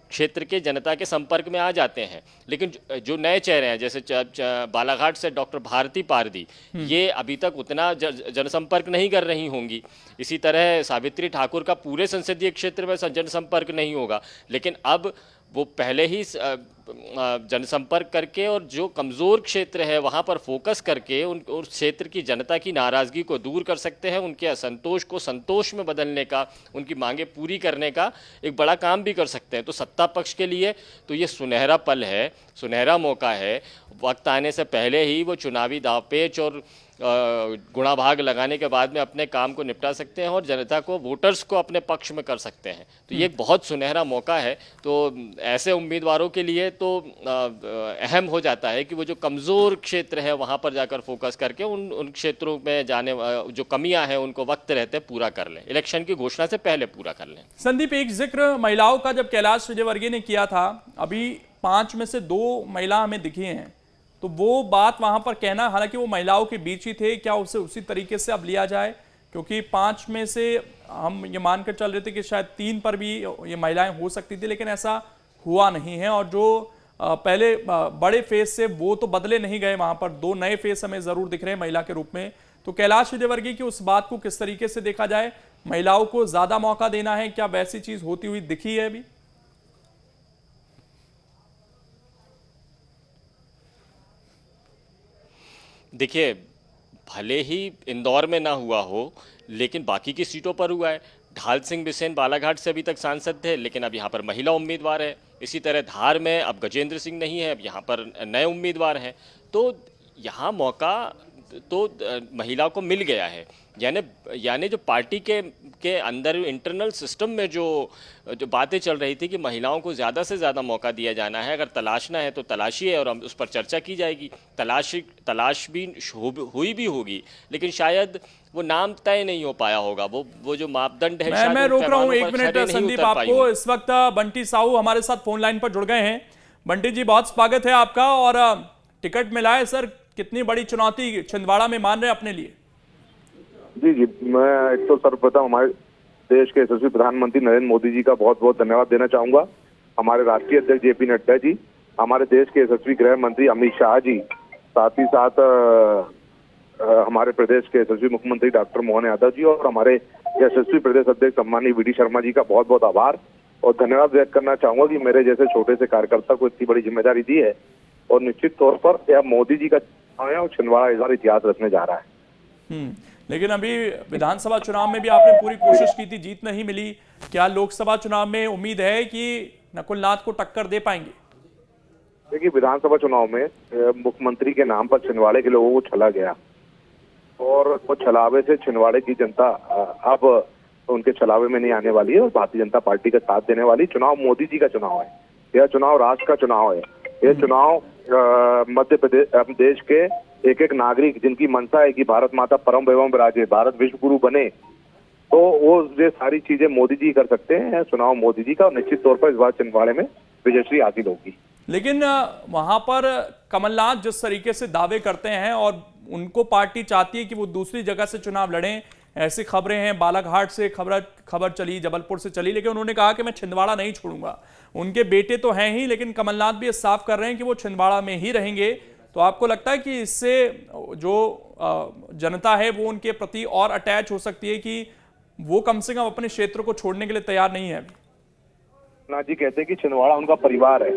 क्षेत्र के जनता के संपर्क में आ जाते हैं। लेकिन जो नए चेहरे हैं, जैसे बालाघाट से डॉक्टर भारती पारदी, ये अभी तक उतना जनसंपर्क नहीं कर रही होंगी। इसी तरह सावित्री ठाकुर का पूरे संसदीय क्षेत्र में जनसंपर्क नहीं होगा, लेकिन अब वो पहले ही जनसंपर्क करके और जो कमज़ोर क्षेत्र है वहाँ पर फोकस करके उस क्षेत्र की जनता की नाराज़गी को दूर कर सकते हैं, उनके असंतोष को संतोष में बदलने का, उनकी मांगें पूरी करने का एक बड़ा काम भी कर सकते हैं। तो सत्ता पक्ष के लिए तो ये सुनहरा पल है, सुनहरा मौका है। वक्त आने से पहले ही वो चुनावी दावपेच और गुणा भाग लगाने के बाद में अपने काम को निपटा सकते हैं और जनता को, वोटर्स को अपने पक्ष में कर सकते हैं। तो ये एक बहुत सुनहरा मौका है। तो ऐसे उम्मीदवारों के लिए तो अहम हो जाता है कि वो जो कमज़ोर क्षेत्र है वहाँ पर जाकर फोकस करके उन क्षेत्रों में जाने जो कमियां हैं उनको वक्त रहते पूरा कर लें, इलेक्शन की घोषणा से पहले पूरा कर लें। संदीप, एक जिक्र महिलाओं का जब कैलाश विजयवर्गीय ने किया था, अभी 5 में से 2 महिला हमें दिखी हैं, तो वो बात वहां पर कहना, हालांकि वो महिलाओं के बीच ही थे, क्या उसे उसी तरीके से अब लिया जाए? क्योंकि 5 में से हम ये मानकर चल रहे थे कि शायद 3 पर भी ये महिलाएं हो सकती थी, लेकिन ऐसा हुआ नहीं है। और जो पहले बड़े फेस से वो तो बदले नहीं गए, वहां पर 2 नए फेस हमें जरूर दिख रहे हैं महिला के रूप में। तो कैलाश विजयवर्गीय की उस बात को किस तरीके से देखा जाए? महिलाओं को ज्यादा मौका देना है, क्या वैसी चीज होती हुई दिखी है अभी? देखिए, भले ही इंदौर में ना हुआ हो, लेकिन बाकी की सीटों पर हुआ है। ढाल सिंह बिसेन बालाघाट से अभी तक सांसद थे, लेकिन अब यहाँ पर महिला उम्मीदवार है। इसी तरह धार में अब गजेंद्र सिंह नहीं है, अब यहाँ पर नए उम्मीदवार हैं। तो यहाँ मौका तो महिला को मिल गया है। यानी जो पार्टी के अंदर इंटरनल सिस्टम में जो बातें चल रही थी कि महिलाओं को ज़्यादा से ज़्यादा मौका दिया जाना है, अगर तलाशना है तो तलाशिए और हम उस पर चर्चा की जाएगी। तलाश भी हुई भी होगी, लेकिन शायद वो नाम तय नहीं हो पाया होगा। वो जो मापदंड है, मैं रोक रहा हूँ 1 मिनट संदीप आपको। इस वक्त बंटी साहू हमारे साथ फोन लाइन पर जुड़ गए हैं। बंटी जी, बहुत स्वागत है आपका। और टिकट मिला है सर, कितनी बड़ी चुनौती छिंदवाड़ा में मान रहे हैं अपने लिए? जी, मैं एक तो सर्वप्रथम हमारे देश के यशस्वी प्रधानमंत्री नरेंद्र मोदी जी का बहुत बहुत धन्यवाद देना चाहूंगा, हमारे राष्ट्रीय अध्यक्ष जेपी नड्डा जी, हमारे देश के यशस्वी गृह मंत्री अमित शाह जी, साथ ही साथ हमारे प्रदेश के यशस्वी मुख्यमंत्री डॉक्टर मोहन यादव जी और हमारे यशस्वी प्रदेश अध्यक्ष सम्मानीय वीडी शर्मा जी का बहुत बहुत आभार और धन्यवाद व्यक्त करना चाहूंगा कि मेरे जैसे छोटे से कार्यकर्ता को इतनी बड़ी जिम्मेदारी दी है। और निश्चित तौर पर यह मोदी जी का चुनाव है और छिंदवाड़ा इस बार इतिहास रचने जा रहा है। लेकिन अभी विधानसभा चुनाव में भी आपने पूरी कोशिश की थी, जीत नहीं मिली। क्या लोकसभा चुनाव में उम्मीद है कि नकुल नाथ को टक्कर दे पाएंगे? देखिए, विधानसभा चुनाव में मुख्यमंत्री के नाम पर छिंदवाड़े के लोगों को छला गया और वो छलावे से छिंदवाड़े की जनता अब उनके छलावे में नहीं आने वाली है और भारतीय जनता पार्टी का साथ देने वाली। चुनाव मोदी जी का चुनाव है, यह चुनाव राष्ट्र का चुनाव है। यह चुनाव मध्य प्रदेश देश के एक एक नागरिक जिनकी मंशा है कि भारत माता परम एवं विराजे, भारत विश्व गुरु बने, तो वो ये सारी चीजें मोदी जी कर सकते हैं। चुनाव मोदी जी का और निश्चित तौर पर इस बार छिंदवाड़े में विजयश्री हासिल होगी। लेकिन वहां पर कमलनाथ जिस तरीके से दावे करते हैं और उनको पार्टी चाहती है कि वो दूसरी जगह से चुनाव लड़ें, ऐसी खबरें हैं। बालाघाट से खबर चली, जबलपुर से चली, लेकिन उन्होंने कहा कि मैं छिंदवाड़ा नहीं छोड़ूंगा। उनके बेटे तो हैं ही, लेकिन कमलनाथ भी साफ कर रहे हैं कि वो छिंदवाड़ा में ही रहेंगे। तो आपको लगता है कि इससे जो जनता है वो उनके प्रति और अटैच हो सकती है कि वो कम से कम अपने क्षेत्र को छोड़ने के लिए तैयार नहीं है? नाथ जी कहते हैं कि छिंदवाड़ा उनका परिवार है,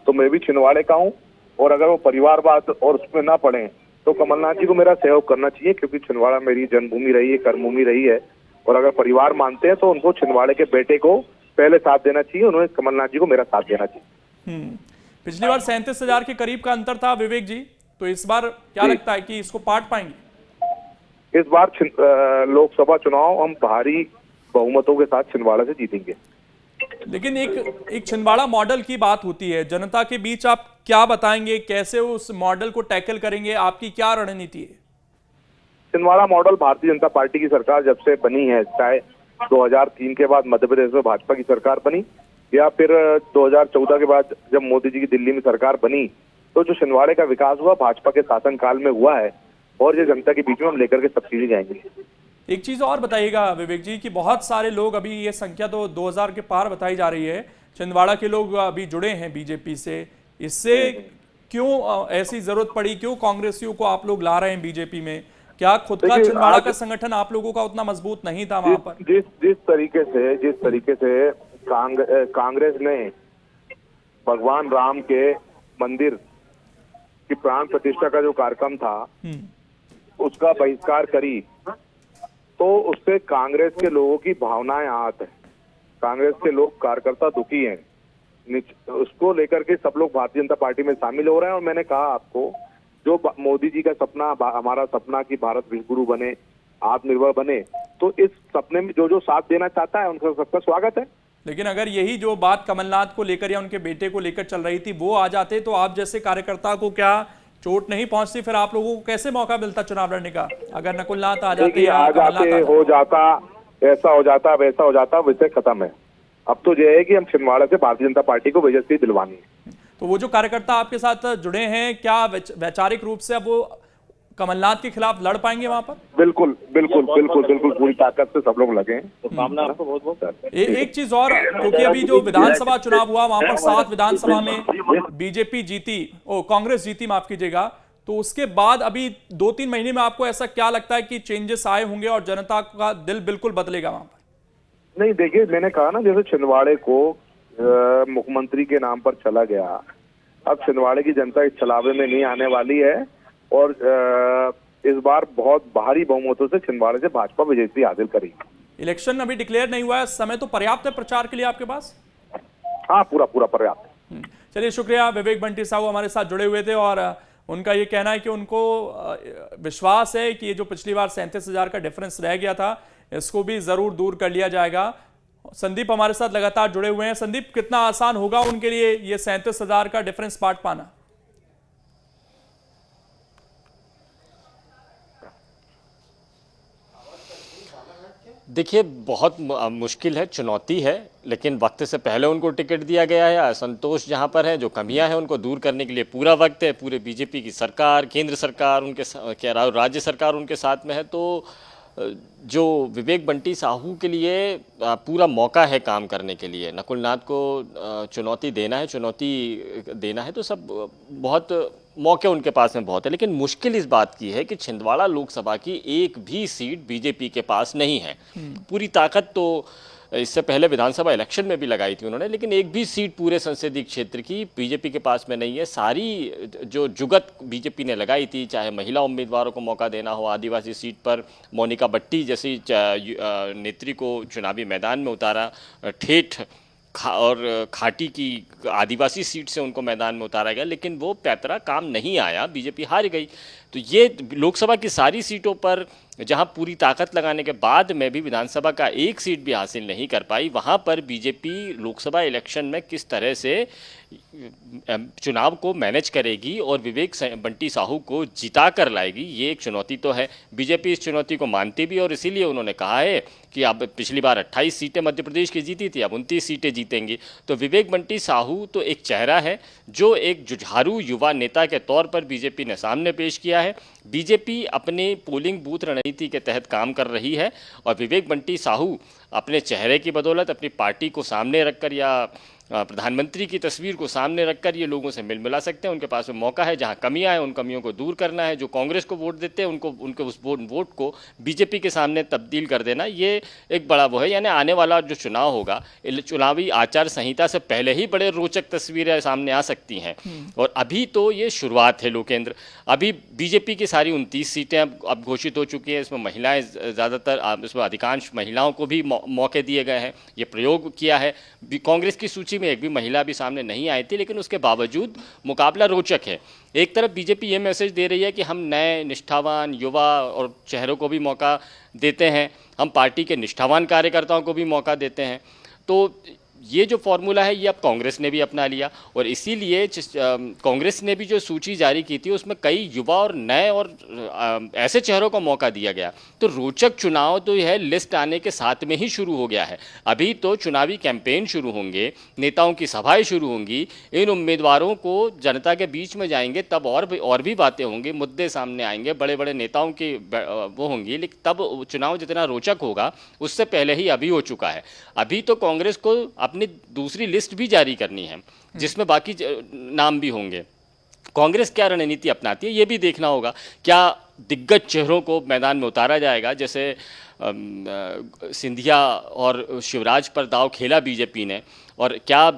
तो मैं भी छिंदवाड़े का हूँ और अगर वो परिवारवाद और उसमें ना पड़े तो कमलनाथ जी को मेरा सहयोग करना चाहिए, क्योंकि छिंदवाड़ा मेरी जन्मभूमि रही है, कर्मभूमि रही है। और अगर परिवार मानते हैं तो उनको छिंदवाड़े के बेटे को पहले साथ देना चाहिए, उन्होंने कमलनाथ जी को मेरा साथ देना चाहिए। पिछली बार 37,000 के करीब का अंतर था विवेक जी, तो इस बार क्या लगता है कि इसको पाट पाएंगे? इस बार लोकसभा चुनाव हम भारी बहुमतों के साथ छिंदवाड़ा से जीतेंगे। लेकिन एक छिंदवाड़ा मॉडल की बात होती है, जनता के बीच आप क्या बताएंगे, कैसे उस मॉडल को टैकल करेंगे, आपकी क्या रणनीति है? छिंदवाड़ा मॉडल भारतीय जनता पार्टी की सरकार जब से बनी है, चाहे 2003 के बाद मध्य प्रदेश में भाजपा की सरकार बनी या फिर 2014 के बाद जब मोदी जी की दिल्ली में सरकार बनी, तो जो छिंदवाड़े का विकास हुआ भाजपा के शासनकाल में हुआ है और ये जनता के बीच में हम लेकर के सब चीजें जाएंगे। एक चीज और बताइएगा विवेक जी कि बहुत सारे लोग, अभी ये संख्या तो 2000 के पार बताई जा रही है, छिंदवाड़ा के लोग अभी जुड़े हैं बीजेपी से। इससे क्यों ऐसी जरूरत पड़ी, क्यों कांग्रेसियों को आप लोग ला रहे हैं बीजेपी में? क्या खुद का छिंदवाड़ा का संगठन आप लोगों का उतना मजबूत नहीं था वहां पर? जिस तरीके से कांग्रेस ने भगवान राम के मंदिर की प्राण प्रतिष्ठा का जो कार्यक्रम था उसका बहिष्कार करी, तो उससे कांग्रेस के लोगों की भावनाएं आहत है। कांग्रेस के लोग कार्यकर्ता दुखी हैं, उसको लेकर के सब लोग भारतीय जनता पार्टी में शामिल हो रहे हैं। और मैंने कहा आपको, जो मोदी जी का सपना, हमारा सपना कि भारत विश्वगुरु बने, आत्मनिर्भर बने, तो इस सपने में जो जो साथ देना चाहता है उनका सबका स्वागत है। लेकिन अगर यही जो बात कमलनाथ को लेकर या उनके बेटे को लेकर चल रही थी वो आ जाते तो आप जैसे कार्यकर्ता को क्या चोट नहीं पहुंचती? फिर आप लोगों को कैसे मौका मिलता चुनाव लड़ने का? अगर नकुलनाथ आ जाते या हो जाता, ऐसा हो जाता, वैसा हो जाता, वैसे खत्म है। अब तो यह है कि हम छिंदवाड़ा से भारतीय जनता पार्टी को विजय दिलवानी है। तो वो जो कार्यकर्ता आपके साथ जुड़े हैं, क्या वैचारिक रूप से अब वो कमलनाथ के खिलाफ लड़ पाएंगे वहां पर? बिल्कुल बिल्कुल बिल्कुल बिल्कुल पूरी ताकत से सब लोग लगे हैं। तो कामना आपको बहुत बहुत। एक चीज और, क्योंकि अभी जो विधानसभा चुनाव हुआ वहां पर 7 विधानसभा में बीजेपी जीती, कांग्रेस जीती, माफ कीजिएगा, तो उसके बाद अभी 2-3 महीने में आपको ऐसा क्या लगता है कि चेंजेस आए होंगे और जनता का दिल बिल्कुल बदलेगा वहां पर? नहीं, देखिए, मैंने कहा ना, जैसे छिंदवाड़े को मुख्यमंत्री के नाम पर चला गया, अब छिंदवाड़े की जनता इस छलावे में नहीं आने वाली है और इस बार बहुत भारी बहुमतों से छिंदवाड़े से भाजपा विजय हासिल करेगी। इलेक्शन अभी डिक्लेयर नहीं हुआ है, समय तो पर्याप्त है प्रचार के लिए आपके पास? हाँ, पूरा पूरा पर्याप्त। चलिए, शुक्रिया। विवेक बंटी साहू हमारे साथ जुड़े हुए थे और उनका ये कहना है कि उनको विश्वास है कि ये जो पिछली बार 37,000 का डिफरेंस रह गया था इसको भी जरूर दूर कर लिया जाएगा। संदीप हमारे साथ लगातार जुड़े हुए हैं। संदीप, कितना आसान होगा उनके लिए ये 37,000 का डिफरेंस पार्ट पाना? देखिए, बहुत मुश्किल है, चुनौती है, लेकिन वक्त से पहले उनको टिकट दिया गया है। असंतोष जहां पर है, जो कमियां हैं, उनको दूर करने के लिए पूरा वक्त है। पूरे बीजेपी की सरकार, केंद्र सरकार उनके राज्य सरकार उनके साथ में है, तो जो विवेक बंटी साहू के लिए पूरा मौका है काम करने के लिए। नकुलनाथ को चुनौती देना है तो सब बहुत मौके उनके पास में बहुत है, लेकिन मुश्किल इस बात की है कि छिंदवाड़ा लोकसभा की एक भी सीट बीजेपी के पास नहीं है। पूरी ताकत तो इससे पहले विधानसभा इलेक्शन में भी लगाई थी उन्होंने, लेकिन एक भी सीट पूरे संसदीय क्षेत्र की बीजेपी के पास में नहीं है। सारी जो जुगत बीजेपी ने लगाई थी, चाहे महिला उम्मीदवारों को मौका देना हो, आदिवासी सीट पर मोनिका भट्टी जैसी नेत्री को चुनावी मैदान में उतारा, ठेठ और खाटी की आदिवासी सीट से उनको मैदान में उतारा गया, लेकिन वो पैतरा काम नहीं आया, बीजेपी हार गई। तो ये लोकसभा की सारी सीटों पर जहां पूरी ताकत लगाने के बाद में भी विधानसभा का एक सीट भी हासिल नहीं कर पाई, वहां पर बीजेपी लोकसभा इलेक्शन में किस तरह से चुनाव को मैनेज करेगी और विवेक बंटी साहू को जिता कर लाएगी, ये एक चुनौती तो है। बीजेपी इस चुनौती को मानती भी, और इसीलिए उन्होंने कहा है कि अब पिछली बार 28 सीटें मध्य प्रदेश की जीती थी, अब 29 सीटें जीतेंगी। तो विवेक बंटी साहू तो एक चेहरा है जो एक जुझारू युवा नेता के तौर पर बीजेपी ने सामने पेश किया है। बीजेपी अपने पोलिंग बूथ रणनीति के तहत काम कर रही है और विवेक बंटी साहू अपने चेहरे की बदौलत अपनी पार्टी को सामने रखकर या प्रधानमंत्री की तस्वीर को सामने रखकर ये लोगों से मिल मिला सकते हैं। उनके पास में मौका है, जहां कमियां हैं उन कमियों को दूर करना है। जो कांग्रेस को वोट देते हैं उनके उस वोट को बीजेपी के सामने तब्दील कर देना, ये एक बड़ा वो है। यानी आने वाला जो चुनाव होगा, चुनावी आचार संहिता से पहले ही बड़े रोचक तस्वीरें सामने आ सकती हैं। और अभी तो ये शुरुआत है लोकेंद्र। अभी बीजेपी की सारी 29 सीटें अब घोषित हो चुकी हैं। इसमें महिलाएं ज़्यादातर, इसमें अधिकांश महिलाओं को भी मौके दिए गए हैं। ये प्रयोग किया है। कांग्रेस की सूची में एक भी महिला भी सामने नहीं आई थी, लेकिन उसके बावजूद मुकाबला रोचक है। एक तरफ बीजेपी ये मैसेज दे रही है कि हम नए निष्ठावान युवा और चेहरों को भी मौका देते हैं, हम पार्टी के निष्ठावान कार्यकर्ताओं को भी मौका देते हैं। तो ये जो फॉर्मूला है ये अब कांग्रेस ने भी अपना लिया और इसीलिए कांग्रेस ने भी जो सूची जारी की थी उसमें कई युवा और नए और ऐसे चेहरों को मौका दिया गया। तो रोचक चुनाव तो यह लिस्ट आने के साथ में ही शुरू हो गया है। अभी तो चुनावी कैंपेन शुरू होंगे, नेताओं की सभाएं शुरू होंगी, इन उम्मीदवारों को जनता के बीच में जाएंगे तब और भी बातें होंगी, मुद्दे सामने आएंगे, बड़े बड़े नेताओं की वो होंगी, लेकिन तब चुनाव जितना रोचक होगा उससे पहले ही अभी हो चुका है। अभी तो कांग्रेस को अपनी दूसरी लिस्ट भी जारी करनी है जिसमें बाकी नाम भी होंगे। कांग्रेस क्या रणनीति अपनाती है ये भी देखना होगा। क्या दिग्गज चेहरों को मैदान में उतारा जाएगा, जैसे सिंधिया और शिवराज पर दांव खेला बीजेपी ने, और क्या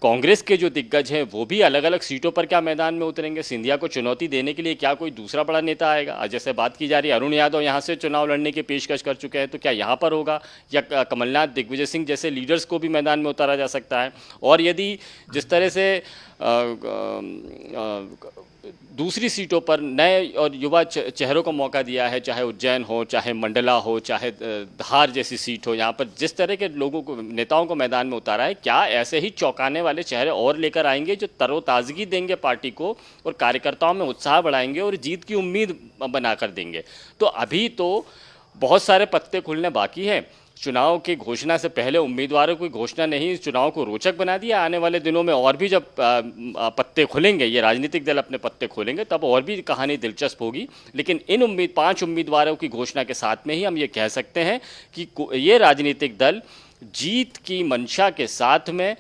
कांग्रेस के जो दिग्गज हैं वो भी अलग अलग सीटों पर क्या मैदान में उतरेंगे? सिंधिया को चुनौती देने के लिए क्या कोई दूसरा बड़ा नेता आएगा? जैसे बात की जा रही है अरुण यादव यहाँ से चुनाव लड़ने की पेशकश कर चुके हैं, तो क्या यहाँ पर होगा? या कमलनाथ, दिग्विजय सिंह जैसे लीडर्स को भी मैदान में उतारा जा सकता है? और यदि जिस तरह से दूसरी सीटों पर नए और युवा चेहरों को मौका दिया है, चाहे उज्जैन हो, चाहे मंडला हो, चाहे धार जैसी सीट हो, यहाँ पर जिस तरह के लोगों को, नेताओं को मैदान में उतारा है, क्या ऐसे ही चौंकाने वाले चेहरे और लेकर आएंगे जो तरोताज़गी देंगे पार्टी को और कार्यकर्ताओं में उत्साह बढ़ाएंगे और जीत की उम्मीद बनाकर देंगे? तो अभी तो बहुत सारे पत्ते खुलने बाकी हैं। चुनाव की घोषणा से पहले उम्मीदवारों की घोषणा नहीं इस चुनाव को रोचक बना दिया। आने वाले दिनों में और भी जब पत्ते खुलेंगे, ये राजनीतिक दल अपने पत्ते खोलेंगे, तब और भी कहानी दिलचस्प होगी। लेकिन इन 5 उम्मीदवारों की घोषणा के साथ में ही हम ये कह सकते हैं कि ये राजनीतिक दल जीत की मंशा के साथ में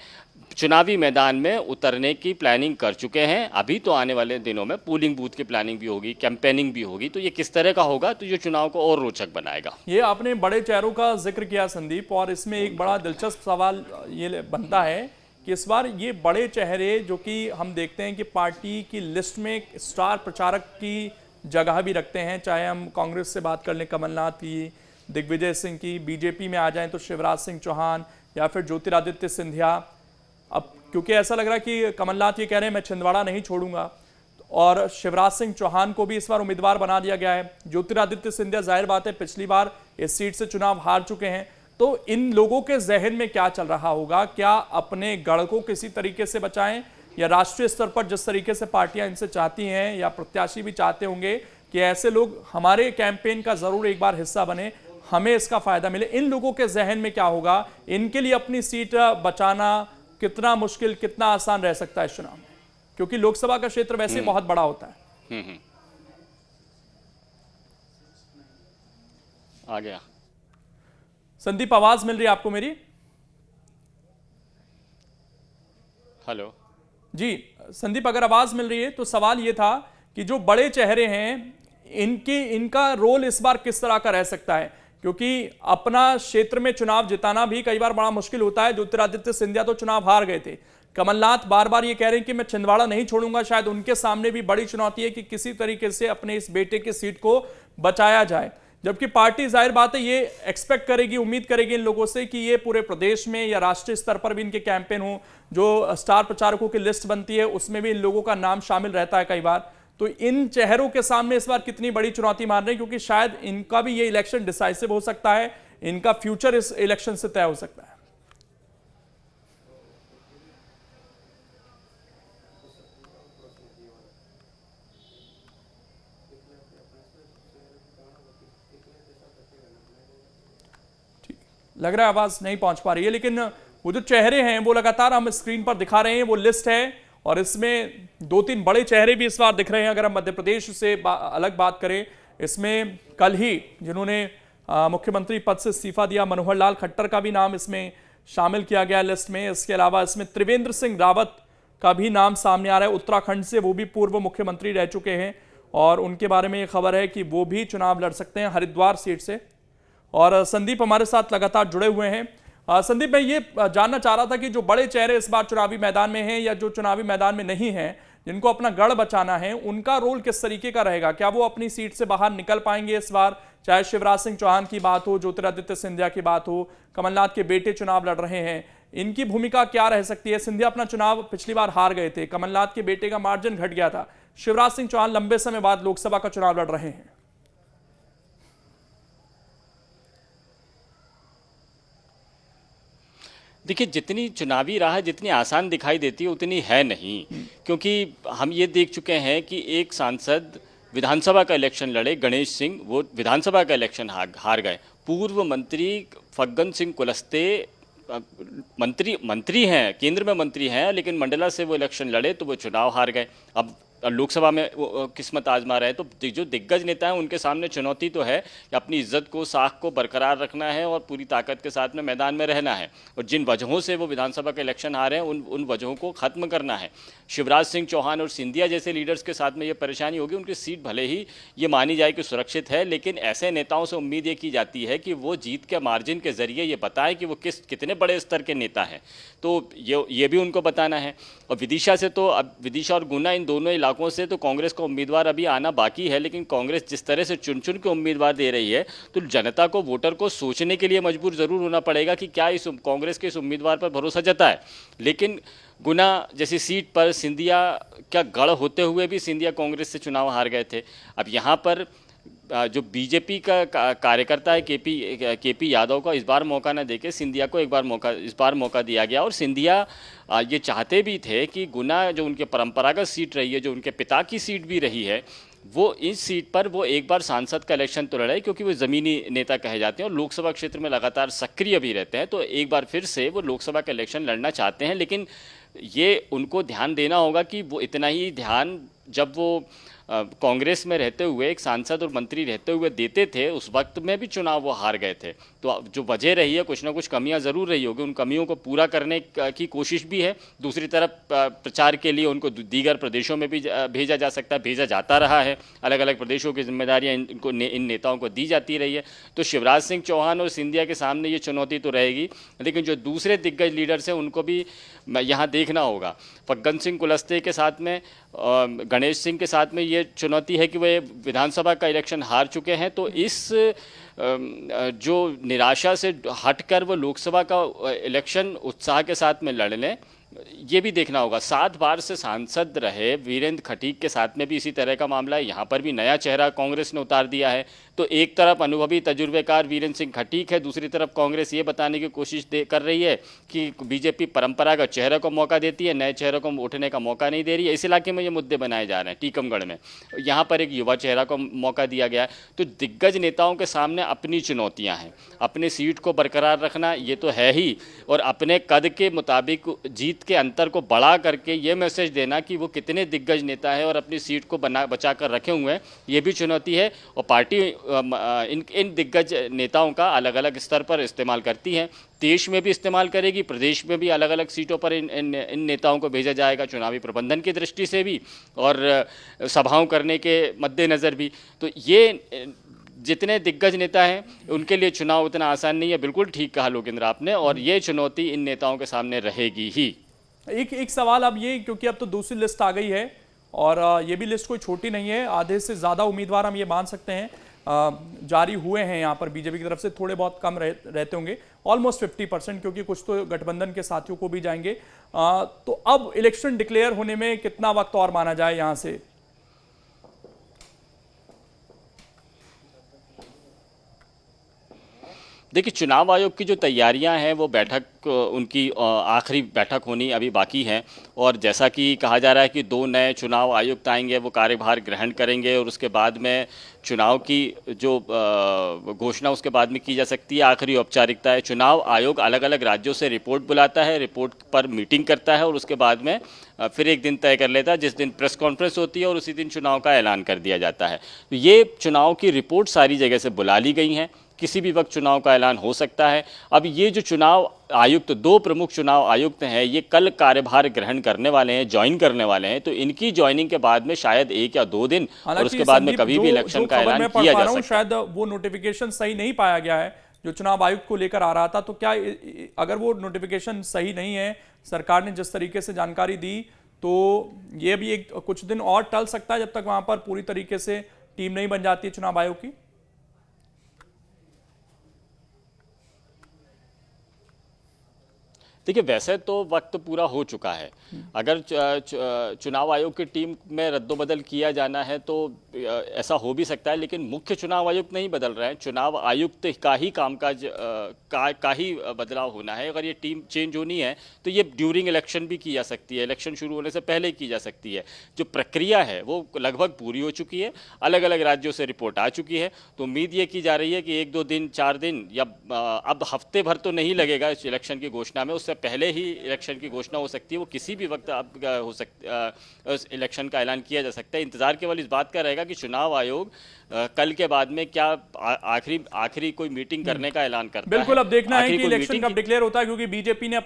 चुनावी मैदान में उतरने की प्लानिंग कर चुके हैं। अभी तो आने वाले दिनों में पोलिंग बूथ की प्लानिंग भी होगी, कैंपेनिंग भी होगी। तो ये किस तरह का होगा तो ये चुनाव को और रोचक बनाएगा। ये आपने बड़े चेहरों का जिक्र किया संदीप, और इसमें एक बड़ा दिलचस्प सवाल ये बनता है कि इस बार ये बड़े चेहरे जो कि हम देखते हैं कि पार्टी की लिस्ट में स्टार प्रचारक की जगह भी रखते हैं, चाहे हम कांग्रेस से बात कर लें कमलनाथ की, दिग्विजय सिंह की, बीजेपी में आ जाएं तो शिवराज सिंह चौहान या फिर ज्योतिरादित्य सिंधिया। अब क्योंकि ऐसा लग रहा है कि कमलनाथ ये कह रहे हैं मैं छिंदवाड़ा नहीं छोड़ूंगा, और शिवराज सिंह चौहान को भी इस बार उम्मीदवार बना दिया गया है। ज्योतिरादित्य सिंधिया जाहिर बात है पिछली बार इस सीट से चुनाव हार चुके हैं। तो इन लोगों के जहन में क्या चल रहा होगा? क्या अपने गढ़ को किसी तरीके से बचाएं, या राष्ट्रीय स्तर पर जिस तरीके से पार्टियां इनसे चाहती हैं या प्रत्याशी भी चाहते होंगे कि ऐसे लोग हमारे कैंपेन का जरूर एक बार हिस्सा बने, हमें इसका फायदा मिले, इन लोगों के जहन में क्या होगा? इनके लिए अपनी सीट बचाना कितना मुश्किल, कितना आसान रह सकता है इस चुनाव में, क्योंकि लोकसभा का क्षेत्र वैसे बहुत बड़ा होता है। आ गया संदीप, आवाज मिल रही है आपको मेरी? हेलो जी संदीप, अगर आवाज मिल रही है तो सवाल ये था कि जो बड़े चेहरे हैं इनका रोल इस बार किस तरह का रह सकता है, क्योंकि अपना क्षेत्र में चुनाव जिताना भी कई बार बड़ा मुश्किल होता है। ज्योतिरादित्य सिंधिया तो चुनाव हार गए थे, कमलनाथ बार बार ये कह रहे हैं कि मैं छिंदवाड़ा नहीं छोड़ूंगा। शायद उनके सामने भी बड़ी चुनौती है कि किसी तरीके से अपने इस बेटे की सीट को बचाया जाए, जबकि पार्टी जाहिर बात है ये एक्सपेक्ट करेगी, उम्मीद करेगी इन लोगों से कि ये पूरे प्रदेश में या राष्ट्रीय स्तर पर भी इनके कैंपेन हो, जो स्टार प्रचारकों की लिस्ट बनती है उसमें भी इन लोगों का नाम शामिल रहता है कई बार। तो इन चेहरों के सामने इस बार कितनी बड़ी चुनौती मान रहे हैं, क्योंकि शायद इनका भी ये इलेक्शन डिसाइसिव हो सकता है, इनका फ्यूचर इस इलेक्शन से तय हो सकता है। ठीक, लग रहा है आवाज नहीं पहुंच पा रही है, लेकिन वो जो चेहरे हैं वो लगातार हम स्क्रीन पर दिखा रहे हैं, वो लिस्ट है और इसमें 2-3 बड़े चेहरे भी इस बार दिख रहे हैं। अगर हम मध्य प्रदेश से अलग बात करें, इसमें कल ही जिन्होंने मुख्यमंत्री पद से इस्तीफा दिया, मनोहर लाल खट्टर का भी नाम इसमें शामिल किया गया लिस्ट में। इसके अलावा इसमें त्रिवेंद्र सिंह रावत का भी नाम सामने आ रहा है, उत्तराखंड से, वो भी पूर्व मुख्यमंत्री रह चुके हैं और उनके बारे में ये खबर है कि वो भी चुनाव लड़ सकते हैं हरिद्वार सीट से। और संदीप हमारे साथ लगातार जुड़े हुए हैं। संदीप, मैं ये जानना चाह रहा था कि जो बड़े चेहरे इस बार चुनावी मैदान में हैं या जो चुनावी मैदान में नहीं हैं, जिनको अपना गढ़ बचाना है, उनका रोल किस तरीके का रहेगा? क्या वो अपनी सीट से बाहर निकल पाएंगे इस बार? चाहे शिवराज सिंह चौहान की बात हो, ज्योतिरादित्य सिंधिया की बात हो, कमलनाथ के बेटे चुनाव लड़ रहे हैं, इनकी भूमिका क्या रह सकती है? सिंधिया अपना चुनाव पिछली बार हार गए थे, कमलनाथ के बेटे का मार्जिन घट गया था, शिवराज सिंह चौहान लंबे समय बाद लोकसभा का चुनाव लड़ रहे हैं। देखिए, जितनी चुनावी राह जितनी आसान दिखाई देती है उतनी है नहीं, क्योंकि हम ये देख चुके हैं कि एक सांसद विधानसभा का इलेक्शन लड़े, गणेश सिंह, वो विधानसभा का इलेक्शन हार गए। पूर्व मंत्री फग्गन सिंह कुलस्ते मंत्री हैं, केंद्र में मंत्री हैं, लेकिन मंडला से वो इलेक्शन लड़े तो वो चुनाव हार गए। अब लोकसभा में वो किस्मत आजमा रहे हैं। तो जो दिग्गज नेता हैं उनके सामने चुनौती तो है कि अपनी इज्जत को, साख को बरकरार रखना है और पूरी ताकत के साथ में मैदान में रहना है, और जिन वजहों से वो विधानसभा के इलेक्शन हारे हैं उन वजहों को खत्म करना है। शिवराज सिंह चौहान और सिंधिया जैसे लीडर्स के साथ में ये परेशानी होगी। उनकी सीट भले ही ये मानी जाए कि सुरक्षित है, लेकिन ऐसे नेताओं से उम्मीद ये की जाती है कि वो जीत के मार्जिन के जरिए ये बताएं कि वो कितने बड़े स्तर के नेता हैं। तो ये भी उनको बताना है। और विदिशा से तो, अब विदिशा और गुना, इन दोनों इलाकों से तो कांग्रेस का उम्मीदवार अभी आना बाकी है, लेकिन कांग्रेस जिस तरह से चुन चुन के उम्मीदवार दे रही है तो जनता को, वोटर को सोचने के लिए मजबूर जरूर होना पड़ेगा कि क्या इस कांग्रेस के इस उम्मीदवार पर भरोसा जताए। लेकिन गुना जैसी सीट पर सिंधिया क्या गढ़ होते हुए भी सिंधिया कांग्रेस से चुनाव हार गए थे। अब यहाँ पर जो बीजेपी का कार्यकर्ता है केपी यादव का इस बार मौका न देके सिंधिया को इस बार मौका दिया गया। और सिंधिया ये चाहते भी थे कि गुना, जो उनके परंपरागत सीट रही है, जो उनके पिता की सीट भी रही है, वो इस सीट पर वो एक बार सांसद का इलेक्शन तो लड़े, क्योंकि वो ज़मीनी नेता कहे जाते हैं और लोकसभा क्षेत्र में लगातार सक्रिय भी रहते हैं। तो एक बार फिर से वो लोकसभा का इलेक्शन लड़ना चाहते हैं। लेकिन ये उनको ध्यान देना होगा कि वो इतना ही ध्यान जब वो कांग्रेस में रहते हुए, एक सांसद और मंत्री रहते हुए देते थे, उस वक्त में भी चुनाव वो हार गए थे। तो जो वजह रही है, कुछ ना कुछ कमियां ज़रूर रही होगी, उन कमियों को पूरा करने की कोशिश भी है। दूसरी तरफ प्रचार के लिए उनको दीगर प्रदेशों में भी भेजा जा सकता है, भेजा जाता रहा है। अलग अलग प्रदेशों की जिम्मेदारियाँ इन नेताओं को दी जाती रही है। तो शिवराज सिंह चौहान और सिंधिया के सामने ये चुनौती तो रहेगी, लेकिन जो दूसरे दिग्गज लीडर्स हैं उनको भी यहाँ देखना होगा। फग्गन सिंह कुलस्ते के साथ में, गणेश सिंह के साथ में ये चुनौती है कि वे विधानसभा का इलेक्शन हार चुके हैं। तो इस जो निराशा से हटकर वो लोकसभा का इलेक्शन उत्साह के साथ में लड़ लें, ये भी देखना होगा। 7 बार से सांसद रहे वीरेंद्र खटीक के साथ में भी इसी तरह का मामला है। यहाँ पर भी नया चेहरा कांग्रेस ने उतार दिया है। तो एक तरफ अनुभवी तजुर्बेकार वीरेंद्र सिंह खटीक है, दूसरी तरफ कांग्रेस ये बताने की कोशिश कर रही है कि बीजेपी परंपरागत चेहरे को मौका देती है, नए चेहरों को उठने का मौका नहीं दे रही है। इस इलाके में ये मुद्दे बनाए जा रहे हैं। टीकमगढ़ में यहाँ पर एक युवा चेहरा को मौका दिया गया है। तो दिग्गज नेताओं के सामने अपनी चुनौतियाँ हैं। अपनी सीट को बरकरार रखना ये तो है ही, और अपने कद के मुताबिक जीत के अंतर को बढ़ा करके ये मैसेज देना कि वो कितने दिग्गज नेता है और अपनी सीट को बचा कर रखे हुए हैं, ये भी चुनौती है। और पार्टी इन दिग्गज नेताओं का अलग अलग स्तर पर इस्तेमाल करती है। देश में भी इस्तेमाल करेगी, प्रदेश में भी अलग अलग सीटों पर इन नेताओं को भेजा जाएगा, चुनावी प्रबंधन की दृष्टि से भी और सभाओं करने के मद्देनज़र भी। तो ये जितने दिग्गज नेता हैं उनके लिए चुनाव उतना आसान नहीं है। बिल्कुल ठीक कहा लोकेंद्र आपने, और ये चुनौती इन नेताओं के सामने रहेगी ही। एक सवाल अब ये, क्योंकि अब तो दूसरी लिस्ट आ गई है और ये भी लिस्ट कोई छोटी नहीं है, आधे से ज़्यादा उम्मीदवार हम ये मान सकते हैं जारी हुए हैं यहाँ पर बीजेपी की तरफ से। थोड़े बहुत कम रहते होंगे, ऑलमोस्ट 50%, क्योंकि कुछ तो गठबंधन के साथियों को भी जाएंगे। तो अब इलेक्शन डिक्लेयर होने में कितना वक्त और माना जाए यहाँ से? देखिए, चुनाव आयोग की जो तैयारियां हैं वो बैठक, उनकी आखिरी बैठक होनी अभी बाकी है। और जैसा कि कहा जा रहा है कि 2 नए चुनाव आयुक्त आएंगे, वो कार्यभार ग्रहण करेंगे और उसके बाद में चुनाव की जो घोषणा उसके बाद में की जा सकती है। आखिरी औपचारिकता है, चुनाव आयोग अलग अलग राज्यों से रिपोर्ट बुलाता है, रिपोर्ट पर मीटिंग करता है और उसके बाद में फिर एक दिन तय कर लेता है, जिस दिन प्रेस कॉन्फ्रेंस होती है, और उसी दिन चुनाव का ऐलान कर दिया जाता है। तो ये चुनाव की रिपोर्ट सारी जगह से बुला ली गई हैं, किसी भी वक्त चुनाव का ऐलान हो सकता है। अब ये जो चुनाव आयुक्त, 2 प्रमुख चुनाव आयुक्त हैं, ये कल कार्यभार ग्रहण करने वाले हैं, ज्वाइन करने वाले हैं। तो इनकी ज्वाइनिंग के बाद में शायद 1 या 2 दिन और उसके बाद में कभी भी इलेक्शन का ऐलान किया जा सकता है। शायद वो नोटिफिकेशन सही नहीं पाया गया है जो चुनाव आयुक्त को लेकर आ रहा था। तो क्या अगर वो नोटिफिकेशन सही नहीं है, सरकार ने जिस तरीके से जानकारी दी, तो ये भी कुछ दिन और टल सकता है जब तक वहां पर पूरी तरीके से टीम नहीं बन जाती है चुनाव आयोग की? देखिए, वैसे तो वक्त पूरा हो चुका है। अगर चुनाव आयोग की टीम में रद्दोबदल किया जाना है तो ऐसा हो भी सकता है, लेकिन मुख्य चुनाव आयुक्त नहीं बदल रहे हैं। चुनाव आयुक्त का ही कामकाज का ही बदलाव होना है। अगर ये टीम चेंज होनी है तो ये ड्यूरिंग इलेक्शन भी की जा सकती है, इलेक्शन शुरू होने से पहले की जा सकती है। जो प्रक्रिया है वो लगभग पूरी हो चुकी है, अलग अलग राज्यों से रिपोर्ट आ चुकी है। तो उम्मीद ये की जा रही है कि 1-2 दिन, 4 दिन या अब हफ्ते भर तो नहीं लगेगा इस इलेक्शन की घोषणा में, उससे पहले ही इलेक्शन की घोषणा हो सकती है। वो किसी भी वक्त अब हो सकता, उस इलेक्शन का ऐलान किया जा सकता है। इंतजार केवल इस बात का रहेगा कि चुनाव आयोग कल के बाद में क्या आखिरी कोई मीटिंग करने का ऐलान करता है। बिल्कुल, अब देखना है आखिरी कि कोई इलेक्शन मीटिंग कब डिक्लेयर होता है, क्योंकि बीजेपी ने